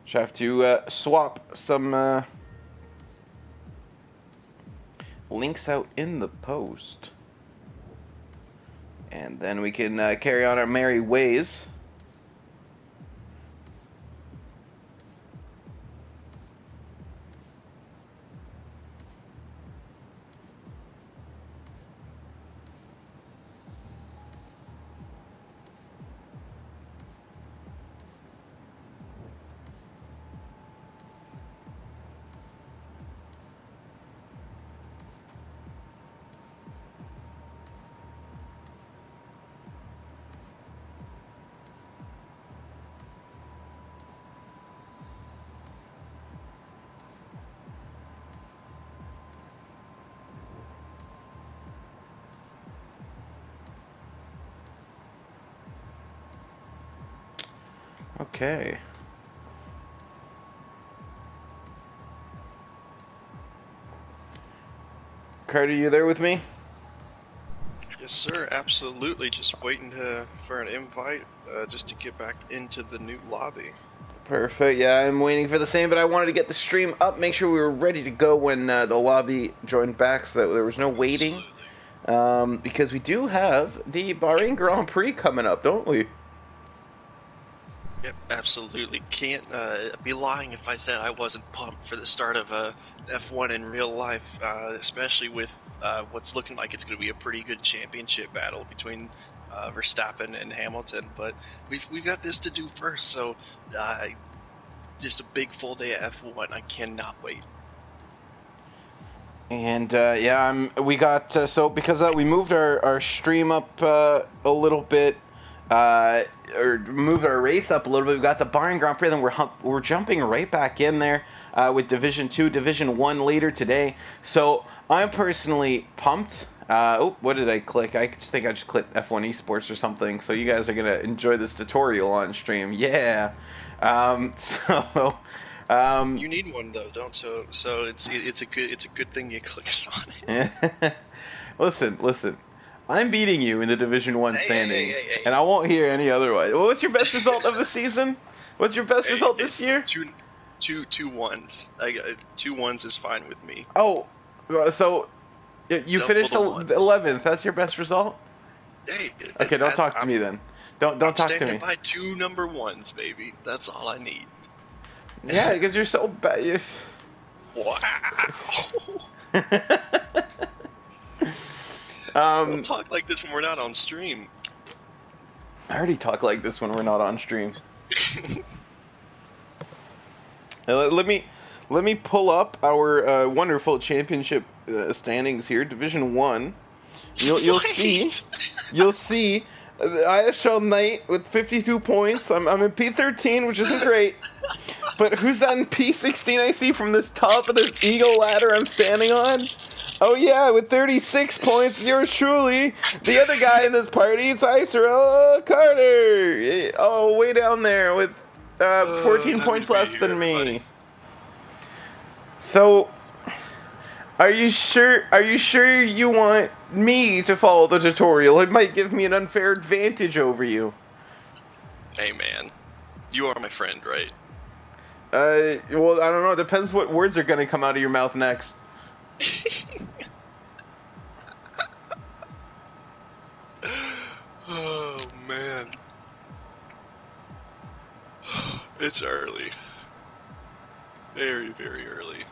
Just have to swap some links out in the post. And then we can carry on our merry ways. Okay. Carter, you there with me? Yes, sir. Absolutely. Just waiting for an invite just to get back into the new lobby. Perfect. Yeah, I'm waiting for the same, but I wanted to get the stream up, make sure we were ready to go when the lobby joined back, so that there was no waiting. Because we do have the Bahrain Grand Prix coming up, don't we? Yep, absolutely. Can't be lying if I said I wasn't pumped for the start of F1 in real life, especially with what's looking like it's going to be a pretty good championship battle between Verstappen and Hamilton. But we've got this to do first, so just a big full day of F1. I cannot wait. And yeah, we got so because we moved our stream up a little bit, or moved our race up a little bit. We got the Bahrain Grand Prix, then we're jumping right back in there with Division 2, Division 1 later today. So I'm personally pumped. Oh, what did I click? I just think I just clicked F1 Esports or something. So you guys are gonna enjoy this tutorial on stream. Yeah. So. You need one though, don't so it's a good thing you clicked on it. Listen. I'm beating you in the Division 1 standings, hey. and I won't hear any otherwise. Well, what's your best result of the season? What's your best result this year? Two ones. I got 2 1s is fine with me. Oh, so you Double finished the ones. 11th. That's your best result? Hey, Okay, don't talk to me then. Don't talk to me. I'm standing by 2 number 1s, baby. That's all I need. Yeah, because you're so bad. Wow. Don't talk like this when we're not on stream. I already talk like this when we're not on stream. Let me pull up our wonderful championship standings here, Division 1. You'll see ISRL Knight with 52 points. I'm in P13, which isn't great. But who's that in P16 I see from this top of this eagle ladder I'm standing on? Oh yeah, with 36 points, yours truly. The other guy in this party, it's ISRL Carter. Oh, way down there with 14 points less than me. Buddy. So, are you sure you want me to follow the tutorial? It might give me an unfair advantage over you. Hey man, you are my friend, right? Well, I don't know. It depends what words are gonna come out of your mouth next. Oh man. It's early. Very, very early.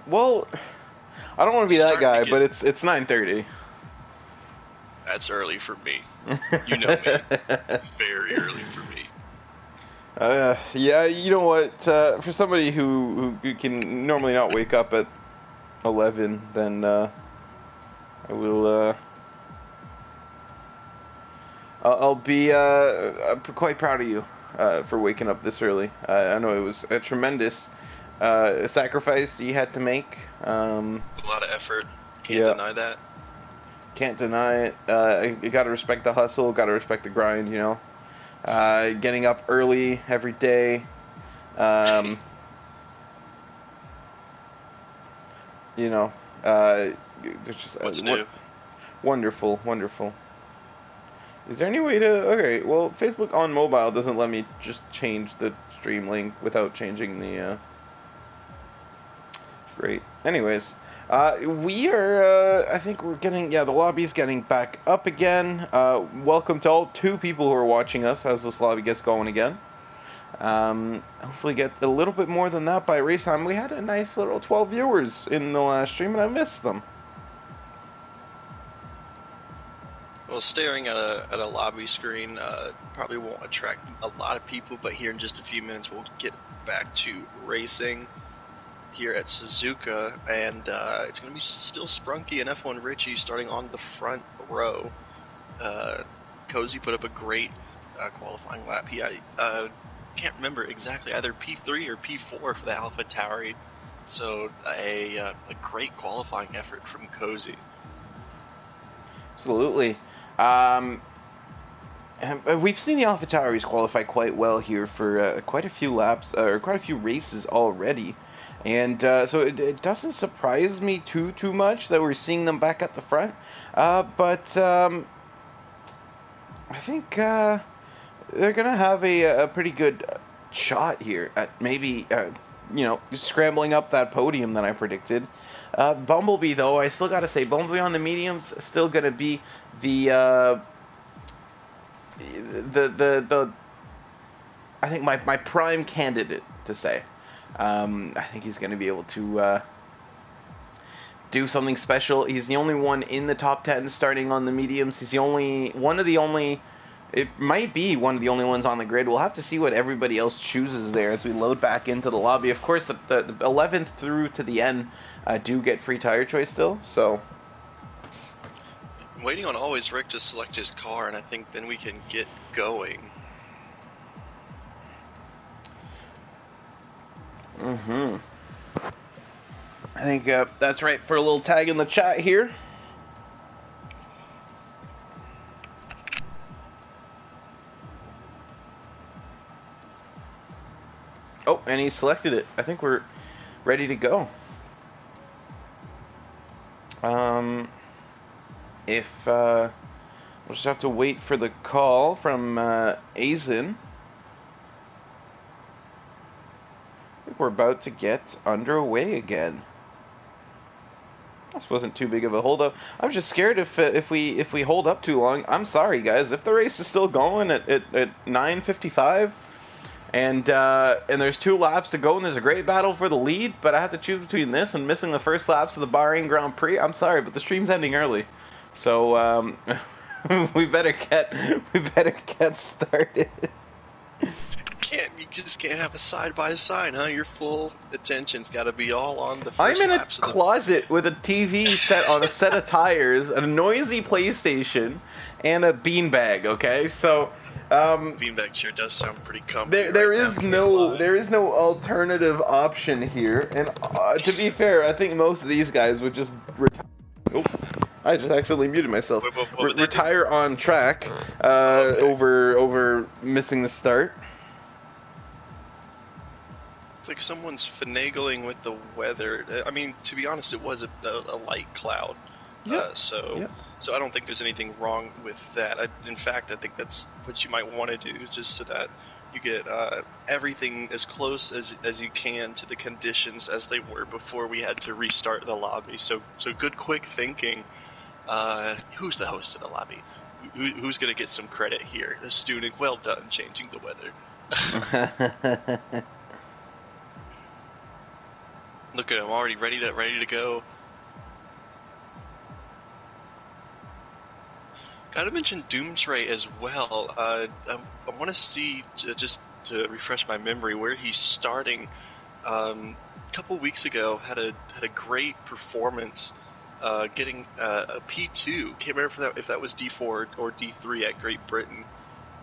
Well, I don't want to be that guy, but it's 9:30. That's early for me. You know me. Very early for me. Yeah, you know what? For somebody who can normally not wake up at 11, then I will. I'll be quite proud of you for waking up this early. I know it was a tremendous sacrifice you had to make. A lot of effort. Can't deny that. Can't deny it. You gotta respect the hustle. Gotta respect the grind. You know. Getting up early every day. You know, there's just What's new? Wonderful. Is there any way to... Okay, well, Facebook on mobile doesn't let me just change the stream link without changing the... Great. Anyways, we are... I think we're getting... Yeah, the lobby's getting back up again. Welcome to all 2 people who are watching us as this lobby gets going again. Hopefully get a little bit more than that by race time. We had a nice little 12 viewers in the last stream, and I missed them. Well, staring at a lobby screen probably won't attract a lot of people, but here in just a few minutes we'll get back to racing here at Suzuka, and it's going to be still Sprunky and F1 Richie starting on the front row. Cozy put up a great qualifying lap. He can't remember exactly, either P3 or P4 for the AlphaTauri, so a great qualifying effort from Cozy. Absolutely. We've seen the AlphaTauris qualify quite well here for quite a few laps, or quite a few races already. And so it doesn't surprise me too much that we're seeing them back at the front. But I think they're going to have a pretty good shot here at maybe, scrambling up that podium that I predicted. Bumblebee, though, I still got to say, Bumblebee on the mediums still going to be the I think my prime candidate to say. I think he's going to be able to do something special. He's the only one in the top 10 starting on the mediums. He's it might be one of the only ones on the grid. We'll have to see what everybody else chooses there as we load back into the lobby. Of course, the 11th through to the end do get free tire choice still, so... I'm waiting on Always Rick to select his car, and I think then we can get going. I think that's right for a little tag in the chat here. Oh, and he selected it. I think we're ready to go. We'll just have to wait for the call from Azin. I think we're about to get underway again. This wasn't too big of a hold up. I'm just scared if we hold up too long. I'm sorry, guys. If the race is still going at 9:55. And there's 2 laps to go, and there's a great battle for the lead, but I have to choose between this and missing the first laps of the Bahrain Grand Prix. I'm sorry, but the stream's ending early, so we better get started. You just can't have a side by side, huh? Your full attention's got to be all on the first I'm in a laps closet with a TV set on a set of tires, a noisy PlayStation, and a beanbag. Okay, so. Beanbag chair does sound pretty comfy. There is no alternative option here, and to be fair, I think most of these guys would just retire. Oh, I just accidentally muted myself. What retire on track over missing the start. It's like someone's finagling with the weather. I mean, to be honest, it was a light cloud. Yep. So I don't think there's anything wrong with that. In fact, I think that's what you might want to do, just so that you get everything as close as you can to the conditions as they were before we had to restart the lobby. So good, quick thinking. Who's the host of the lobby? Who's going to get some credit here? The student. Well done, changing the weather. Look at him, already ready to go. Gotta mention Doomsray as well. I want to see, just to refresh my memory, where he's starting. A couple weeks ago, had a great performance, getting a P2. Can't remember if that was D4 or D3 at Great Britain.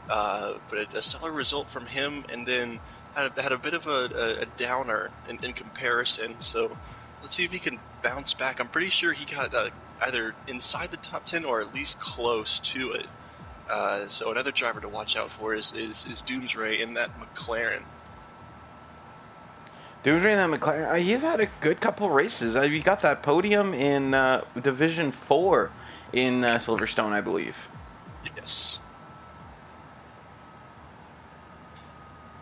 But a stellar result from him, and then had a bit of a downer in comparison. So let's see if he can bounce back. I'm pretty sure he got either inside the top 10 or at least close to it. So another driver to watch out for is Doomsray in that McLaren. Doomsray in that McLaren, he's had a good couple races. He got that podium in Division 4 in Silverstone, I believe. Yes.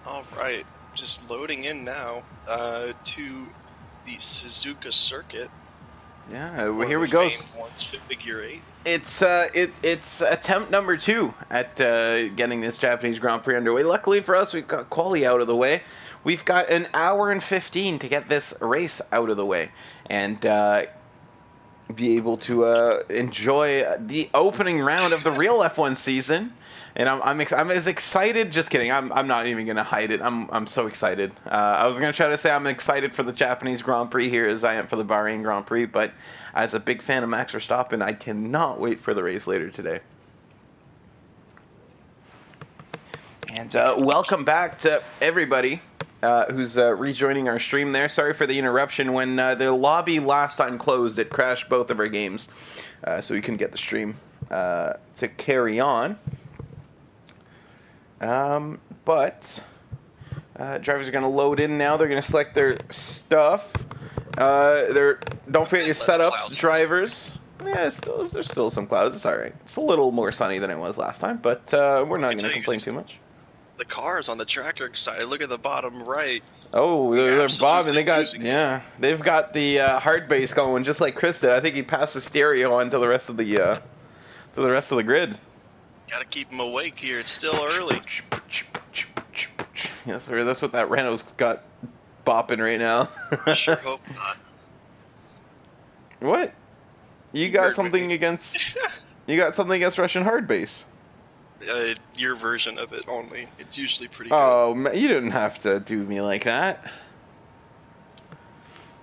All right, just loading in now to the Suzuka circuit. Yeah, One here of we the go. famed ones, figure 8. It's attempt number 2 at getting this Japanese Grand Prix underway. Luckily for us, we've got quali out of the way. We've got an hour and 15 to get this race out of the way and be able to enjoy the opening round of the real F1 season. And I'm as excited. Just kidding. I'm not even gonna hide it. I'm so excited. I was gonna try to say I'm excited for the Japanese Grand Prix here as I am for the Bahrain Grand Prix, but as a big fan of Max Verstappen, I cannot wait for the race later today. And welcome back to everybody who's rejoining our stream there. Sorry for the interruption. When the lobby last time closed, it crashed both of our games, so we couldn't get the stream to carry on. But drivers are going to load in now. They're going to select their stuff. Don't forget your setups, drivers. Yeah, there's still some clouds. It's all right. It's a little more sunny than it was last time, but we're not going to complain too much. The cars on the track are excited. Look at the bottom right. Oh, they're bobbing. They've got the hard base going just like Chris did. I think he passed the stereo on to the rest of the grid. Gotta keep them awake here. It's still early. Yes, sir. That's what that Renault's got bopping right now. I sure hope not. What? You got something against? You got something against Russian hard base? Your version of it only. It's usually pretty good. Oh, you didn't have to do me like that.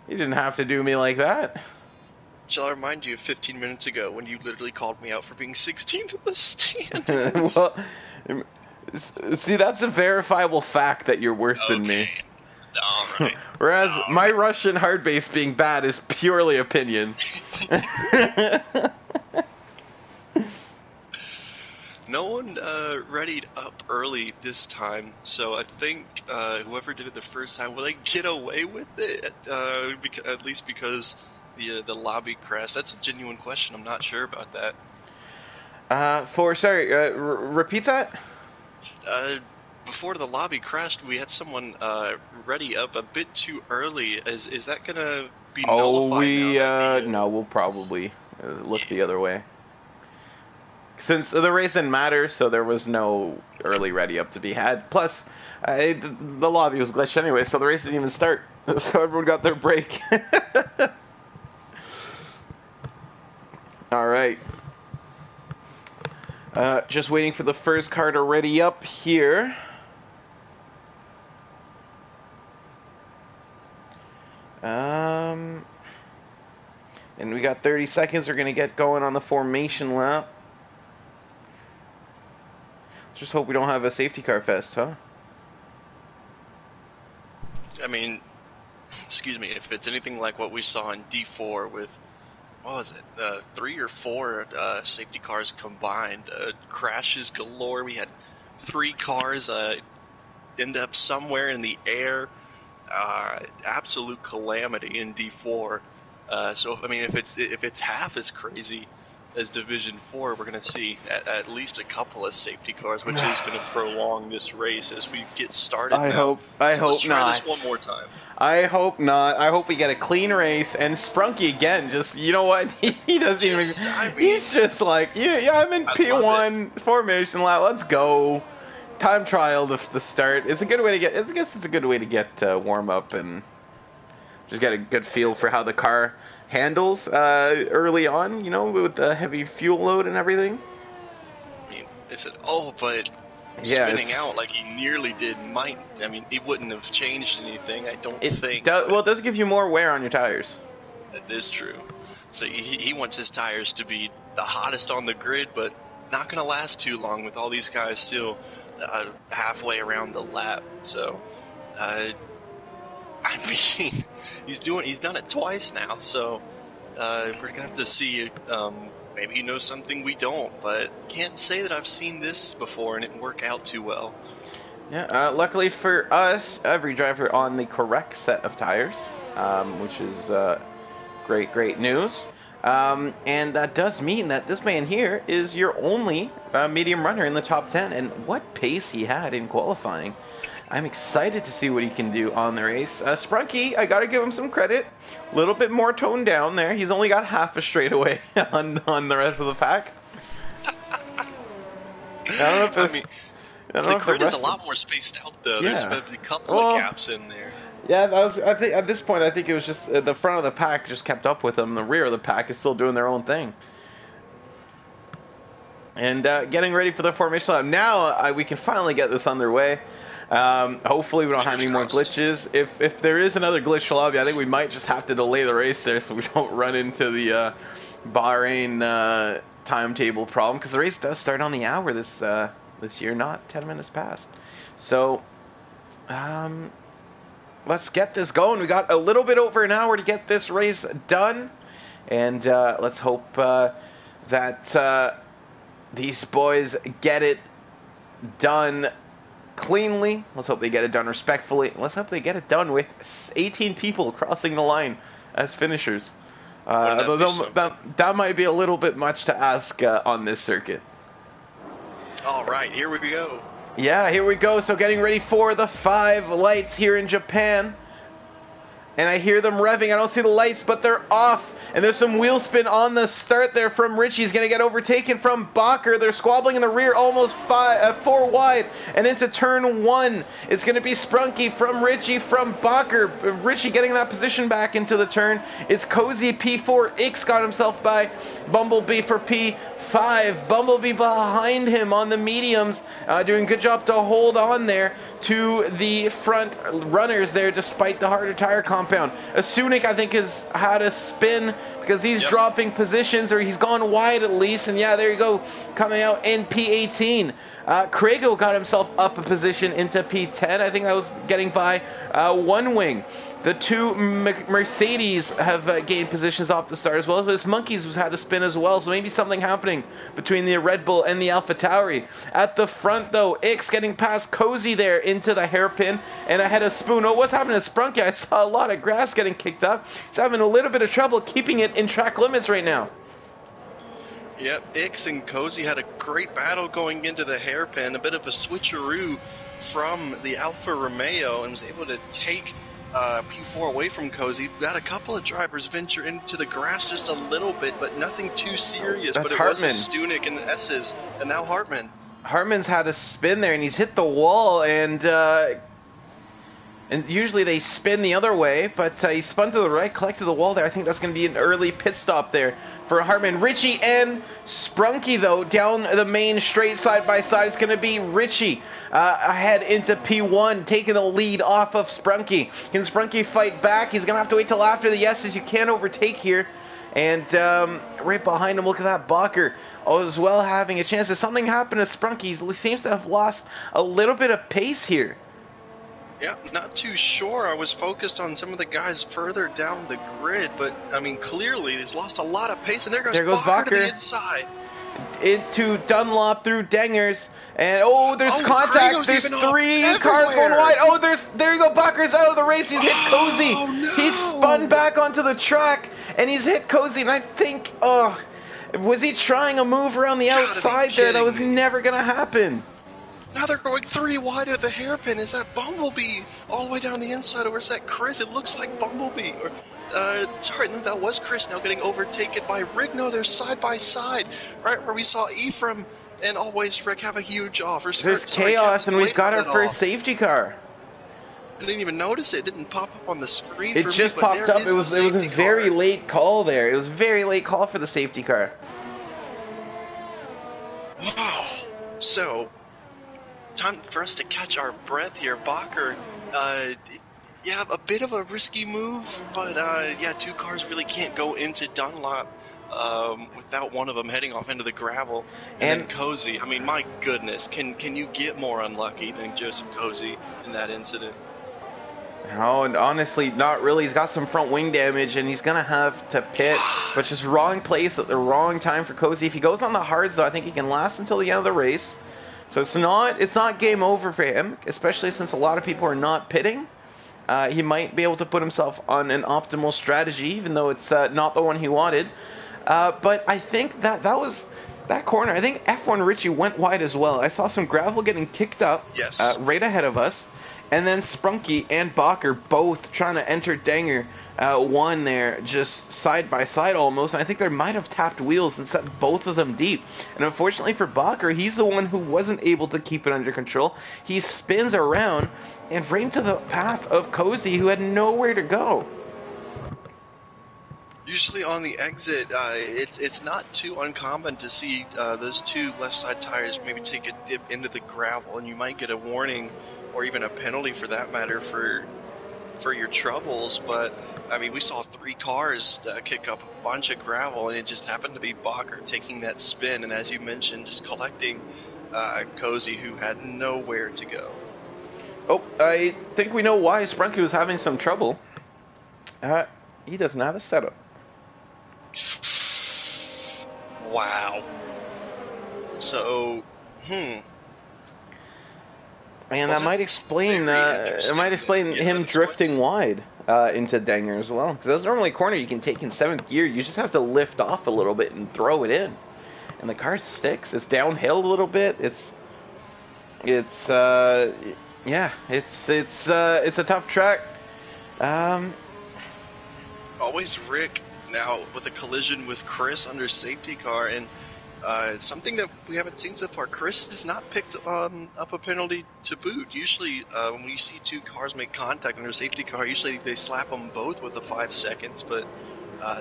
You didn't have to do me like that. Shall I remind you of 15 minutes ago when you literally called me out for being 16th in the standings? Well, see, that's a verifiable fact that you're worse than me. All right. Whereas my Russian hard base being bad is purely opinion. No one readied up early this time, so I think whoever did it the first time, will they get away with it? At least because the lobby crashed. That's a genuine question. I'm not sure about that. Repeat that? Before the lobby crashed, we had someone ready up a bit too early. Is that gonna be nullified? No, we'll probably look the other way. Since the race didn't matter, so there was no early ready up to be had. Plus, the lobby was glitched anyway, so the race didn't even start. So everyone got their break. All right. Just waiting for the first car to ready up here. And we got 30 seconds. We're going to get going on the formation lap. Just hope we don't have a safety car fest, huh? I mean, excuse me, if it's anything like what we saw in D4 with, what was it, 3 or 4 safety cars combined, crashes galore. We had 3 cars end up somewhere in the air. Absolute calamity in D4. So, I mean, if it's half as crazy as Division 4, we're going to see at least a couple of safety cars, which is going to prolong this race as we get started. I hope let's try not. this one more time. I hope not. I hope we get a clean race. And Sprunky again, just, you know what? He doesn't even. He's just like, yeah, I'm in P1 formation lap. Let's go. Time trial to start. It's a good way to get. I guess it's a good way to get warm up and just get a good feel for how the car handles early on, you know, with the heavy fuel load and everything. I mean, I said, but spinning out like he nearly did might, I mean, it wouldn't have changed anything, I don't think. Well, it does give you more wear on your tires. That is true. So he wants his tires to be the hottest on the grid, but not going to last too long with all these guys still halfway around the lap. So, I mean, he's done it twice now, so we're gonna have to see. Maybe he knows something we don't, but can't say that I've seen this before and it work out too well. Yeah, luckily for us, every driver on the correct set of tires, which is great news. And that does mean that this man here is your only medium runner in the top 10, and what pace he had in qualifying. I'm excited to see what he can do on the race. Sprunky, I gotta give him some credit. A little bit more toned down there. He's only got half a straightaway on the rest of the pack. I don't know if the grid is a lot more spaced out though. Yeah. There's been a couple of gaps in there. Yeah, I think at this point, I think it was just the front of the pack just kept up with them. The rear of the pack is still doing their own thing. And getting ready for the formation lap. Now we can finally get this underway. Hopefully we don't have any more glitches. If there is another glitch lobby, I think we might just have to delay the race there so we don't run into the Bahrain timetable problem, because the race does start on the hour this year, not 10 minutes past. So let's get this going. We got a little bit over an hour to get this race done, and let's hope that these boys get it done cleanly. Let's hope they get it done respectfully. Let's hope they get it done with 18 people crossing the line as finishers. That might be a little bit much to ask on this circuit. All right, here we go. Yeah, here we go. So getting ready for the 5 lights here in Japan. And I hear them revving. I don't see the lights, but they're off. And there's some wheel spin on the start there from Richie. He's going to get overtaken from Bacher. They're squabbling in the rear, almost 4 wide. And into turn 1, it's going to be Sprunky from Richie from Bacher. Richie getting that position back into the turn. It's Cozy P4. Ix got himself by Bumblebee for P5. Bumblebee behind him on the mediums. Doing a good job to hold on there to the front runners there despite the harder tire compound. Asunik, I think, has had a spin because he's dropping positions, or he's gone wide at least. And yeah, there you go, coming out in P18. Craigo got himself up a position into P10. I think that was getting by One Wing. The 2 Mercedes have gained positions off the start, as well as this Monkeys who's had a spin as well. So maybe something happening between the Red Bull and the Alpha Tauri. At the front, though, Ix getting past Cozy there into the hairpin and ahead of Spoon. Oh, what's happening to Sprunky? I saw a lot of grass getting kicked up. He's having a little bit of trouble keeping it in track limits right now. Yep, Ix and Cozy had a great battle going into the hairpin. A bit of a switcheroo from the Alfa Romeo, and was able to take P4 away from Cozy. Got a couple of drivers venture into the grass just a little bit, but nothing too serious. That's but it Hartman. was Stunek and S's, and now Hartman. Hartman's had a spin there, and he's hit the wall, and usually they spin the other way, but he spun to the right, collected the wall there. I think that's going to be an early pit stop there for Hartman. Richie and Sprunky, though, down the main straight side by side. It's going to be Richie ahead into P1, taking the lead off of Sprunky. Can Sprunky fight back? He's going to have to wait till after the S's. You can't overtake here. And right behind him, look at that Bacher as well having a chance. If something happened to Sprunky, he seems to have lost a little bit of pace here. Yeah, not too sure. I was focused on some of the guys further down the grid, but, I mean, clearly he's lost a lot of pace, and there goes Bacher to the inside. Into Dunlop through Dengers. And there's contact. There's 3 cars going wide. There you go. Bacher's out of the race. He's hit Cozy. No. He's spun back onto the track, and he's hit Cozy. And I think, was he trying a move around the outside there? That was never gonna happen. Now they're going 3 wide at the hairpin. Is that Bumblebee all the way down the inside, or is that Chris? It looks like Bumblebee. Sorry, no, that was Chris now getting overtaken by Rick. No, they're side by side, right where we saw Ephraim and always Rick have a huge off. There's chaos, and we've got our first safety car. I didn't even notice it. It didn't pop up on the screen. It just popped up. It was a very late call there. It was a very late call for the safety car. Wow. So, time for us to catch our breath here. Bacher, yeah, a bit of a risky move, but yeah, 2 cars really can't go into Dunlop without one of them heading off into the gravel. And then Cozy, I mean, my goodness, can you get more unlucky than Joseph Cozy in that incident? No, and honestly, not really. He's got some front wing damage, and he's going to have to pit, but just wrong place at the wrong time for Cozy. If he goes on the hards, though, I think he can last until the end of the race. So it's not game over for him, especially since a lot of people are not pitting. He might be able to put himself on an optimal strategy, even though it's not the one he wanted. But I think that was that corner. I think F1 Richie went wide as well. I saw some gravel getting kicked up right ahead of us. And then Sprunky and Bacher both trying to enter Danger one there, just side by side almost. And I think they might have tapped wheels and set both of them deep. And unfortunately for Bacher, he's the one who wasn't able to keep it under control. He spins around and right into the path of Cozy, who had nowhere to go. Usually on the exit, it's not too uncommon to see those two left side tires maybe take a dip into the gravel, and you might get a warning or even a penalty for that matter for your troubles. But I mean, we saw 3 cars kick up a bunch of gravel, and it just happened to be Bacher taking that spin, and as you mentioned, just collecting Cozy, who had nowhere to go. Oh, I think we know why Sprunky was having some trouble. He doesn't have a setup. Wow. So, And that might explain him drifting wide into Danger as well. Because that's normally a corner you can take in 7th gear. You just have to lift off a little bit and throw it in. And the car sticks. It's downhill a little bit. It's a tough track. Always Rick now with a collision with Chris under safety car, and something that we haven't seen so far. Chris has not picked up a penalty to boot. Usually when you see 2 cars make contact under safety car, usually they slap them both with the 5 seconds, but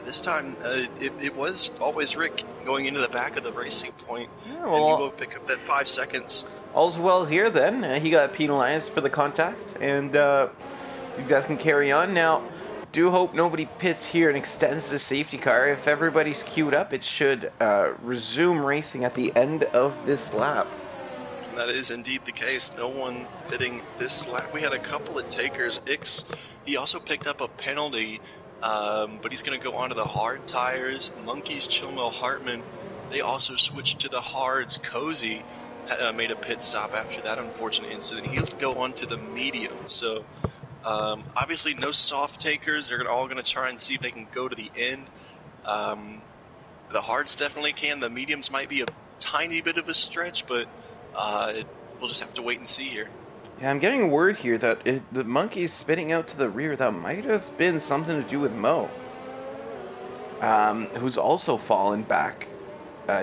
this time it was always Rick going into the back of the racing point, and he will pick up that 5 seconds. All's well here then. He got penalized for the contact, and you guys can carry on. Now, do hope nobody pits here and extends the safety car. If everybody's queued up, it should resume racing at the end of this lap. And that is indeed the case. No one pitting this lap. We had a couple of takers. Ix, he also picked up a penalty, but he's going to go on to the hard tires. Monkeys, Chilmo, Hartman, they also switched to the hards. Cozy made a pit stop after that unfortunate incident. He'll go on to the medium. So obviously no soft takers. They're all going to try and see if they can go to the end. The hards definitely can. The mediums might be a tiny bit of a stretch, but we'll just have to wait and see here. Yeah, I'm getting word here that the monkey's spitting out to the rear. That might have been something to do with Mo, who's also fallen back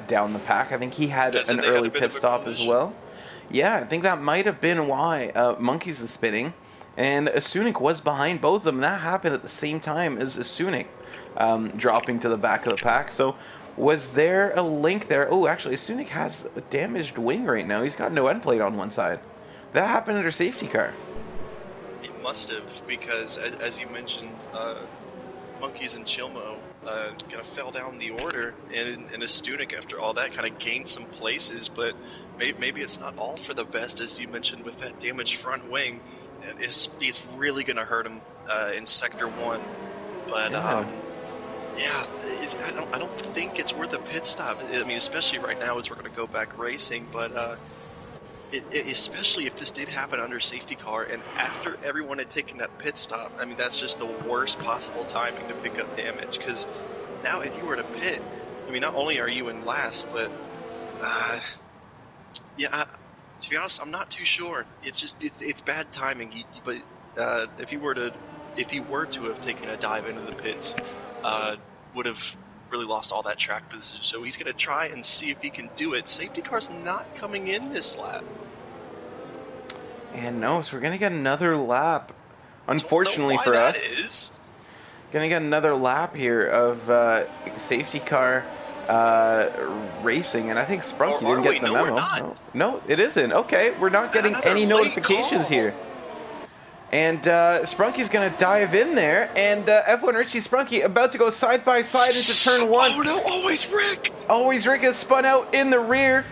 down the pack. I think he had an early pit stop as well. Yeah, I think that might have been why Monkeys is spinning. And Asunik was behind both of them. That happened at the same time as Asunik dropping to the back of the pack. So was there a link there? Oh, actually, Asunik has a damaged wing right now. He's got no end plate on one side. That happened under safety car. It must have, because as you mentioned, Monkeys and Chilmo kind of fell down the order, and Asunik, after all that, kind of gained some places, but maybe it's not all for the best, as you mentioned, with that damaged front wing. It's really going to hurt him in Sector 1. But, I don't think it's worth a pit stop. I mean, especially right now as we're going to go back racing. But especially if this did happen under safety car and after everyone had taken that pit stop, I mean, that's just the worst possible timing to pick up damage. Because now if you were to pit, I mean, not only are you in last, but, to be honest, I'm not too sure. It's just it's bad timing. But if you were to have taken a dive into the pits, would have really lost all that track position. So he's going to try and see if he can do it. Safety car's not coming in this lap. And no, so we're going to get another lap. Unfortunately for us, going to get another lap here of safety car racing, and I think Sprunky didn't get the memo. No, it isn't. Okay, we're not getting any notifications here. And Sprunky's going to dive in there, and F1 Richie Sprunky about to go side by side into turn 1. Oh no, always Rick! Always Rick is spun out in the rear.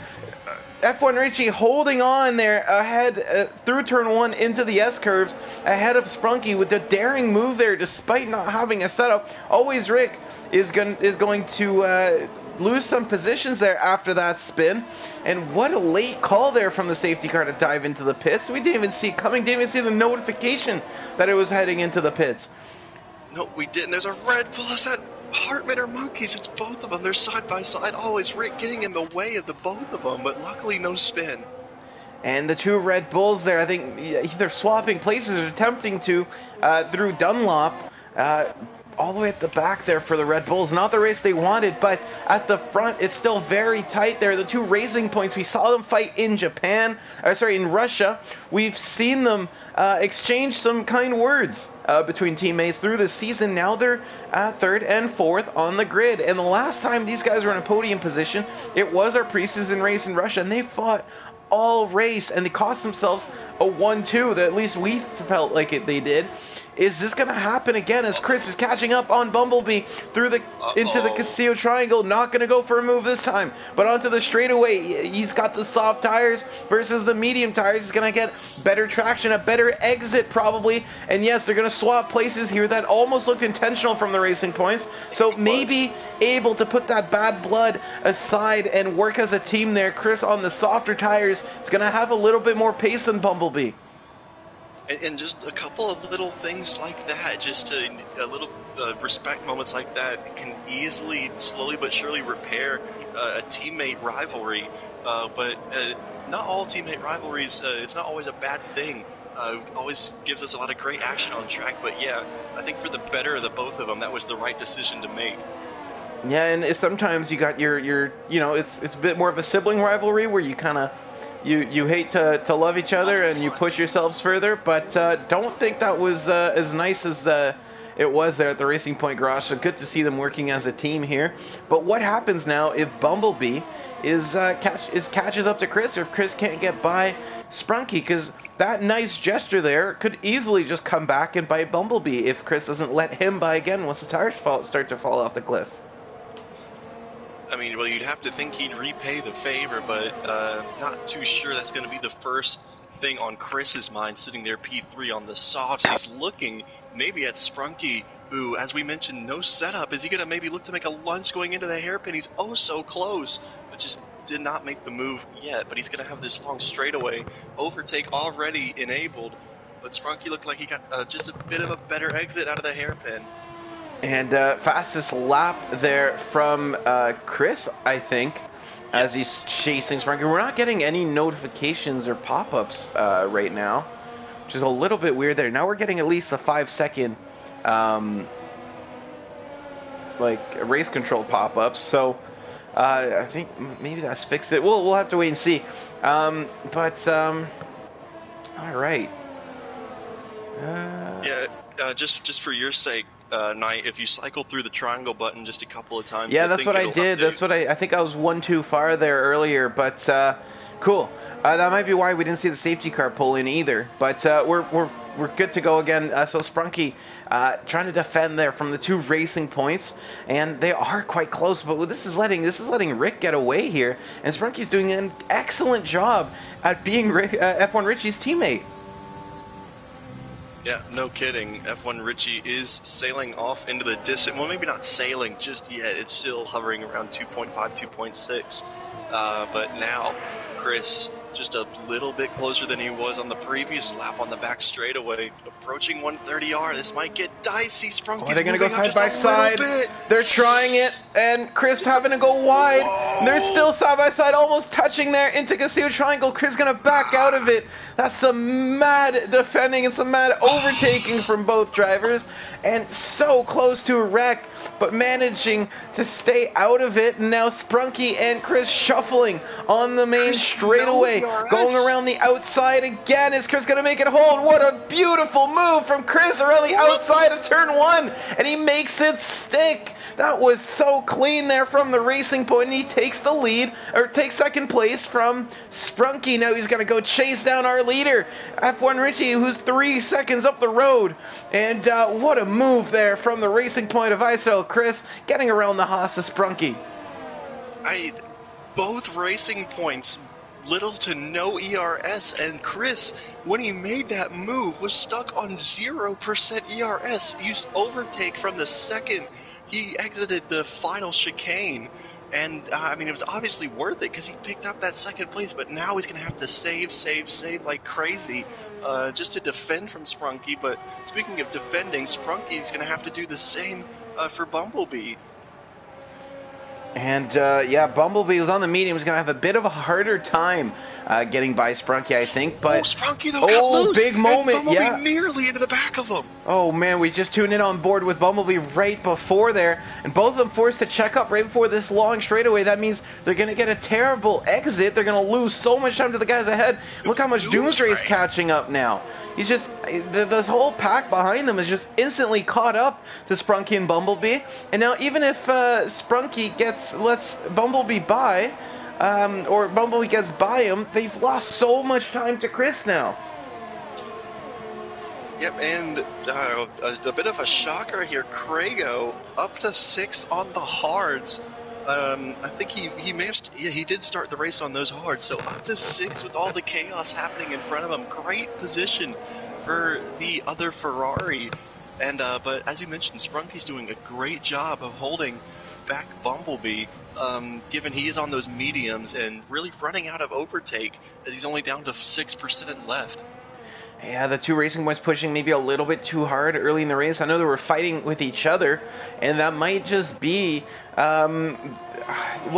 F1 Richie holding on there ahead through turn 1 into the S-curves ahead of Sprunky with the daring move there despite not having a setup. Always Rick is going to lose some positions there after that spin. And what a late call there from the safety car to dive into the pits. We didn't even see it coming, didn't even see the notification that it was heading into the pits. No, we didn't. There's a red bull. Is that Hartman or Monkeys? It's both of them. They're side by side. Always Rick getting in the way of the both of them, but luckily no spin. And the two Red Bulls there, I think they're swapping places, or attempting to, through Dunlop, all the way at the back there for the Red Bulls. Not the race they wanted, but at the front, it's still very tight there. The two Racing Points, we saw them fight in in Russia. We've seen them exchange some kind words between teammates through the season. Now they're third and fourth on the grid. And the last time these guys were in a podium position, it was our preseason race in Russia, and they fought all race, and they cost themselves a 1-2 that at least we felt like they did. Is this going to happen again as Chris is catching up on Bumblebee through into the Castillo Triangle? Not going to go for a move this time, but onto the straightaway. He's got the soft tires versus the medium tires. He's going to get better traction, a better exit probably. And yes, they're going to swap places here. That almost looked intentional from the Racing Points. So maybe able to put that bad blood aside and work as a team there. Chris on the softer tires is going to have a little bit more pace than Bumblebee. And just a couple of little things like that, just a little respect moments like that can easily, slowly but surely repair a teammate rivalry. But not all teammate rivalries, it's not always a bad thing. Always gives us a lot of great action on track. But yeah, I think for the better of the both of them, that was the right decision to make. Yeah, and sometimes you got your it's a bit more of a sibling rivalry where you kind of you hate to love each other and you push yourselves further, but don't think that was as nice as it was there at the Racing Point garage. So good to see them working as a team here. But what happens now if Bumblebee catches up to Chris, or if Chris can't get by Sprunky? Because that nice gesture there could easily just come back and bite Bumblebee if Chris doesn't let him by again once the tires start to fall off the cliff. I mean, well, you'd have to think he'd repay the favor, but not too sure that's going to be the first thing on Chris's mind, sitting there P3 on the soft. He's looking maybe at Sprunky, who, as we mentioned, no setup. Is he going to maybe look to make a lunge going into the hairpin? He's oh so close, but just did not make the move yet. But he's going to have this long straightaway overtake already enabled. But Sprunky looked like he got just a bit of a better exit out of the hairpin. And fastest lap there from Chris, I think, as he's chasing Sprunky. We're not getting any notifications or pop-ups right now, which is a little bit weird there. Now we're getting at least a 5-second race control pop-ups. So I think maybe that's fixed it. We'll have to wait and see. All right. Just for your sake, Knight, if you cycle through the triangle button just a couple of times. Yeah, that's what I did. That's what I think I was 1 too far there earlier, but cool. That might be why we didn't see the safety car pull in either. But we're good to go again. So Sprunky trying to defend there from the two Racing Points, and they are quite close. But this is letting Rick get away here, and Sprunky's doing an excellent job at being F1 Richie's teammate. Yeah, no kidding. F1 Richie is sailing off into the distance. Well, maybe not sailing just yet. It's still hovering around 2.5, 2.6. But now, Chris, just a little bit closer than he was on the previous lap on the back straightaway. Approaching 130R. This might get dicey. Sprunky's they're going to go side by side. They're trying it, and Chris having to go wide. They're still side by side, almost touching there into Castillo Triangle. Chris going to back out of it. That's some mad defending and some mad overtaking from both drivers. And so close to a wreck, but managing to stay out of it. And now Sprunky and Chris shuffling on the main straightaway, going around the outside again. Is Chris going to make it hold? What a beautiful move from Chris around the outside of turn 1, and he makes it stick. That was so clean there from the Racing Point, and he takes the lead, or takes second place from Sprunky. Now he's going to go chase down our leader, F1 Richie, who's 3 seconds up the road. And what a move there from the Racing Point of ISRL. Chris getting around the Haas of Sprunky. Both Racing Points, little to no ERS, and Chris, when he made that move, was stuck on 0% ERS. He used overtake from the second he exited the final chicane, and I mean, it was obviously worth it because he picked up that second place, but now he's going to have to save like crazy just to defend from Sprunky. But speaking of defending, Sprunky's going to have to do the same for Bumblebee. And yeah, Bumblebee was on the medium. Was going to have a bit of a harder time getting by Sprunky, I think. But Sprunky though got loose, big moment, and Bumblebee yeah. nearly into the back of him. Oh man, we just tuned in on board with Bumblebee right before there, and both of them forced to check up right before this long straightaway. That means they're going to get a terrible exit. They're going to lose so much time to the guys ahead. Look how much Doomsray is catching up now. He's just, this whole pack behind them is just instantly caught up to Sprunky and Bumblebee. And now even if Sprunky lets Bumblebee by, or Bumblebee gets by him, they've lost so much time to Chris now. Yep, and a bit of a shocker here. Krago up to 6th on the hards. I think he may have, he did start the race on those hards, so up to 6th with all the chaos happening in front of him. Great position for the other Ferrari. And but as you mentioned, Sprunky's doing a great job of holding back Bumblebee, given he is on those mediums and really running out of overtake as he's only down to 6% left. Yeah, the two racing boys pushing maybe a little bit too hard early in the race. I know they were fighting with each other, and that might just be, well,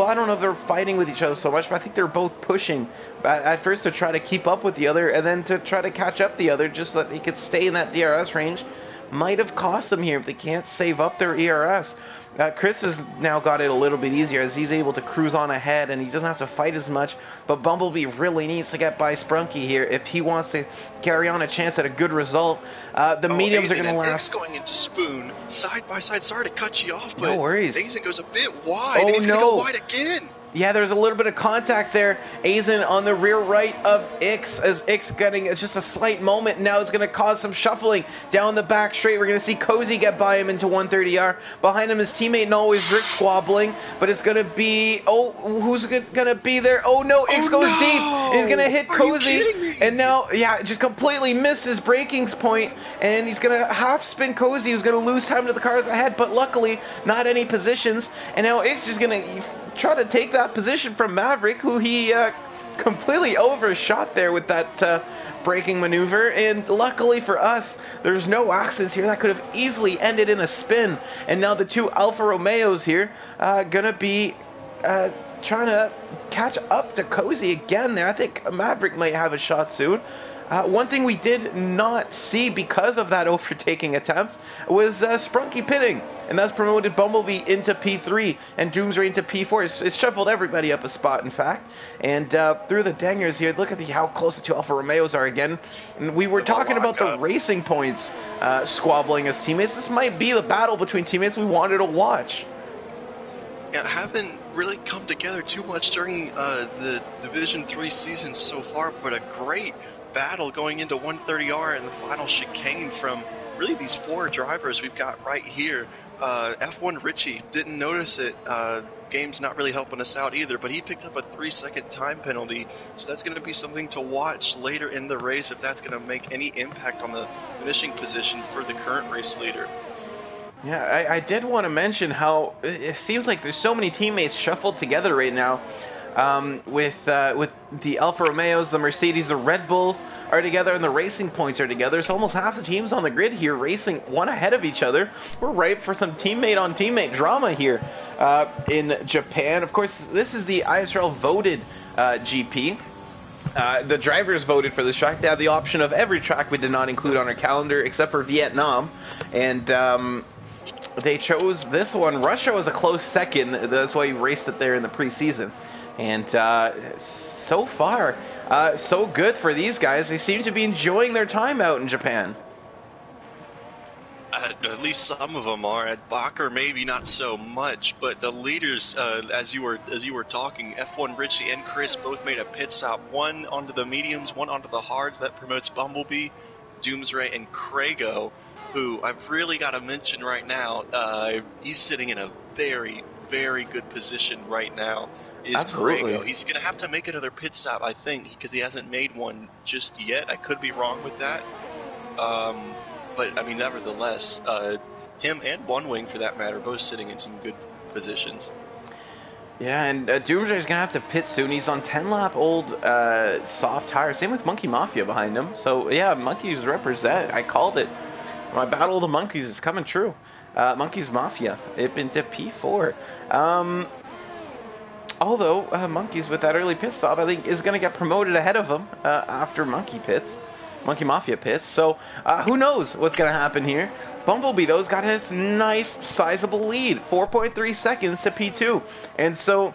I don't know if they're fighting with each other so much, but I think they're both pushing at first to try to keep up with the other, and then to try to catch up the other, just so that they could stay in that DRS range. Might have cost them here if they can't save up their ERS. Chris has now got it a little bit easier as he's able to cruise on ahead and he doesn't have to fight as much, but Bumblebee really needs to get by Sprunky here if he wants to carry on a chance at a good result. The mediums are going to last. X going into Spoon, side by side. Sorry to cut you off, but no worries. Azen goes a bit wide, and he's going to go wide again. Yeah, there's a little bit of contact there. Azen on the rear right of Ix, as Ix getting just a slight moment. Now it's going to cause some shuffling down the back straight. We're going to see Cozy get by him into 130R. Behind him, his teammate and always Rick squabbling, but it's going to be, who's going to be there? Oh no, Ix goes deep. He's going to hit Cozy, and now, yeah, just completely missed his braking point, and he's going to half spin Cozy, who's going to lose time to the cars ahead, but luckily, not any positions, and now Ix is going to try to take that position from Maverick, who he completely overshot there with that braking maneuver. And luckily for us, there's no accidents here. That could have easily ended in a spin. And now the two Alfa Romeos here gonna be trying to catch up to Cozy again there. I think Maverick might have a shot soon. One thing we did not see because of that overtaking attempt was Sprunky pitting, and that's promoted Bumblebee into P3 and Doomsray into P4. It's shuffled everybody up a spot, in fact. And through the dangers here, look at how close the two Alfa Romeos are again. And we were talking about the racing points squabbling as teammates. This might be the battle between teammates we wanted to watch. Yeah, haven't really come together too much during the Division 3 season so far, but a great battle going into 130R and the final chicane from really these four drivers we've got right here. F1 Richie, didn't notice it. Game's not really helping us out either, but he picked up a 3-second time penalty, so that's going to be something to watch later in the race if that's going to make any impact on the finishing position for the current race leader. Yeah, I did want to mention how it seems like there's so many teammates shuffled together right now. With the Alfa Romeos, the Mercedes, the Red Bull are together, and the Racing Points are together. So almost half the teams on the grid here racing one ahead of each other. We're ripe for some teammate-on-teammate drama here in Japan. Of course, this is the ISRL voted GP. The drivers voted for this track. They had the option of every track we did not include on our calendar except for Vietnam, and they chose this one. Russia was a close second. That's why we raced it there in the preseason. And so far, so good for these guys. They seem to be enjoying their time out in Japan. At least some of them are. At Bakker, maybe not so much, but the leaders, as you were talking, F1 Richie and Chris both made a pit stop. One onto the mediums, one onto the hards. That promotes Bumblebee, Doomsray, and Krago, who I've really got to mention right now. He's sitting in a very, very good position right now. Absolutely. Krago. He's going to have to make another pit stop, I think, because he hasn't made one just yet. I could be wrong with that. But, I mean, nevertheless, him and One Wing, for that matter, both sitting in some good positions. Yeah, and Doomsday's going to have to pit soon. He's on 10-lap old soft tires. Same with Monkey Mafia behind him. So, yeah, Monkeys represent. I called it. My Battle of the Monkeys is coming true. Monkeys Mafia up into P4. Although Monkeys with that early pit stop, I think is going to get promoted ahead of him after Monkey Mafia pits. So who knows what's going to happen here? Bumblebee, though, has got his nice, sizable lead, 4.3 seconds to P2. And so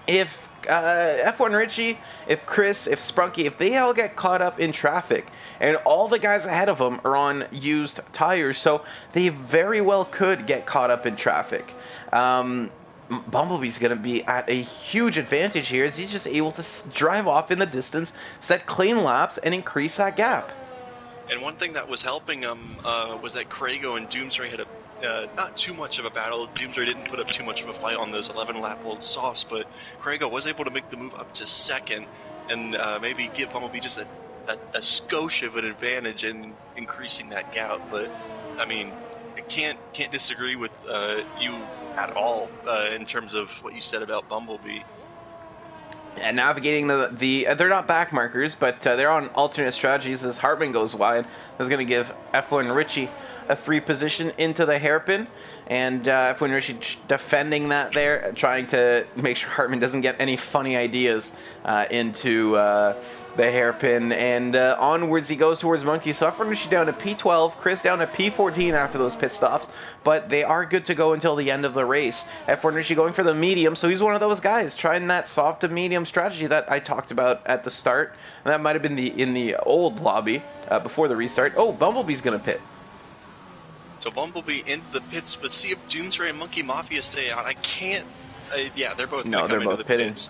if F1 Richie, if Chris, if Sprunky, if they all get caught up in traffic, and all the guys ahead of them are on used tires, so they very well could get caught up in traffic. Bumblebee's going to be at a huge advantage here as he's just able to drive off in the distance, set clean laps, and increase that gap. And one thing that was helping him was that Krago and Doomsray had not too much of a battle. Doomsray didn't put up too much of a fight on those 11-lap old softs, but Krago was able to make the move up to second and maybe give Bumblebee just a skosh of an advantage in increasing that gap. But I mean, I can't disagree with you at all in terms of what you said about Bumblebee. And navigating they're not back markers, but they're on alternate strategies as Hartman goes wide. That's going to give F1 Richie a free position into the hairpin, and F1 Richie defending that there, trying to make sure Hartman doesn't get any funny ideas into the hairpin, and onwards he goes towards Monkey. So F1 Richie down to P12, Chris down to P14 after those pit stops, but they are good to go until the end of the race. F1 Richie going for the medium, so he's one of those guys trying that soft to medium strategy that I talked about at the start. And that might have been in the old lobby before the restart. Oh, Bumblebee's going to pit. So Bumblebee into the pits, but see if Doomsray and Monkey Mafia stay out. I can't. Yeah, they're both. No, they're both pitting. Pits.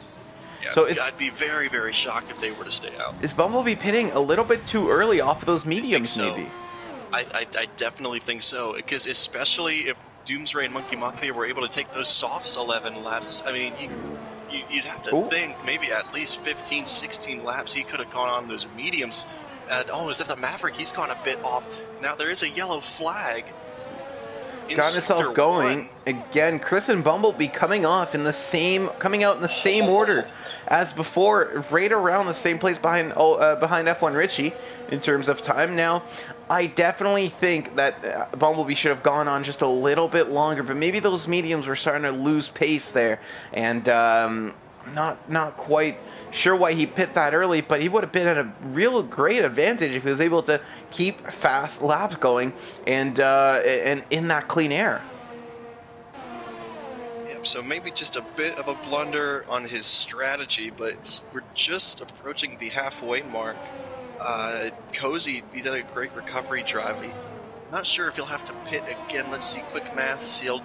Yeah, so I'd be very, very shocked if they were to stay out. Is Bumblebee pitting a little bit too early off of those mediums? So. Maybe. I definitely think so, because especially if Doomsray and Monkey Mafia were able to take those softs 11 laps. I mean, you'd have to think maybe at least 15, 16 laps he could have gone on those mediums. Oh, is that the Maverick? He's gone a bit off. Now there is a yellow flag. Got himself going again. Chris and Bumblebee coming out in the same order as before, right around the same place behind F1 Richie in terms of time. Now, I definitely think that Bumblebee should have gone on just a little bit longer, but maybe those mediums were starting to lose pace there, and not quite sure why he pit that early, but he would have been at a real great advantage if he was able to keep fast laps going and in that clean air. Yep, so maybe just a bit of a blunder on his strategy, but we're just approaching the halfway mark. Cozy, he's had a great recovery drive. I'm not sure if he'll have to pit again. Let's see, quick math, he'll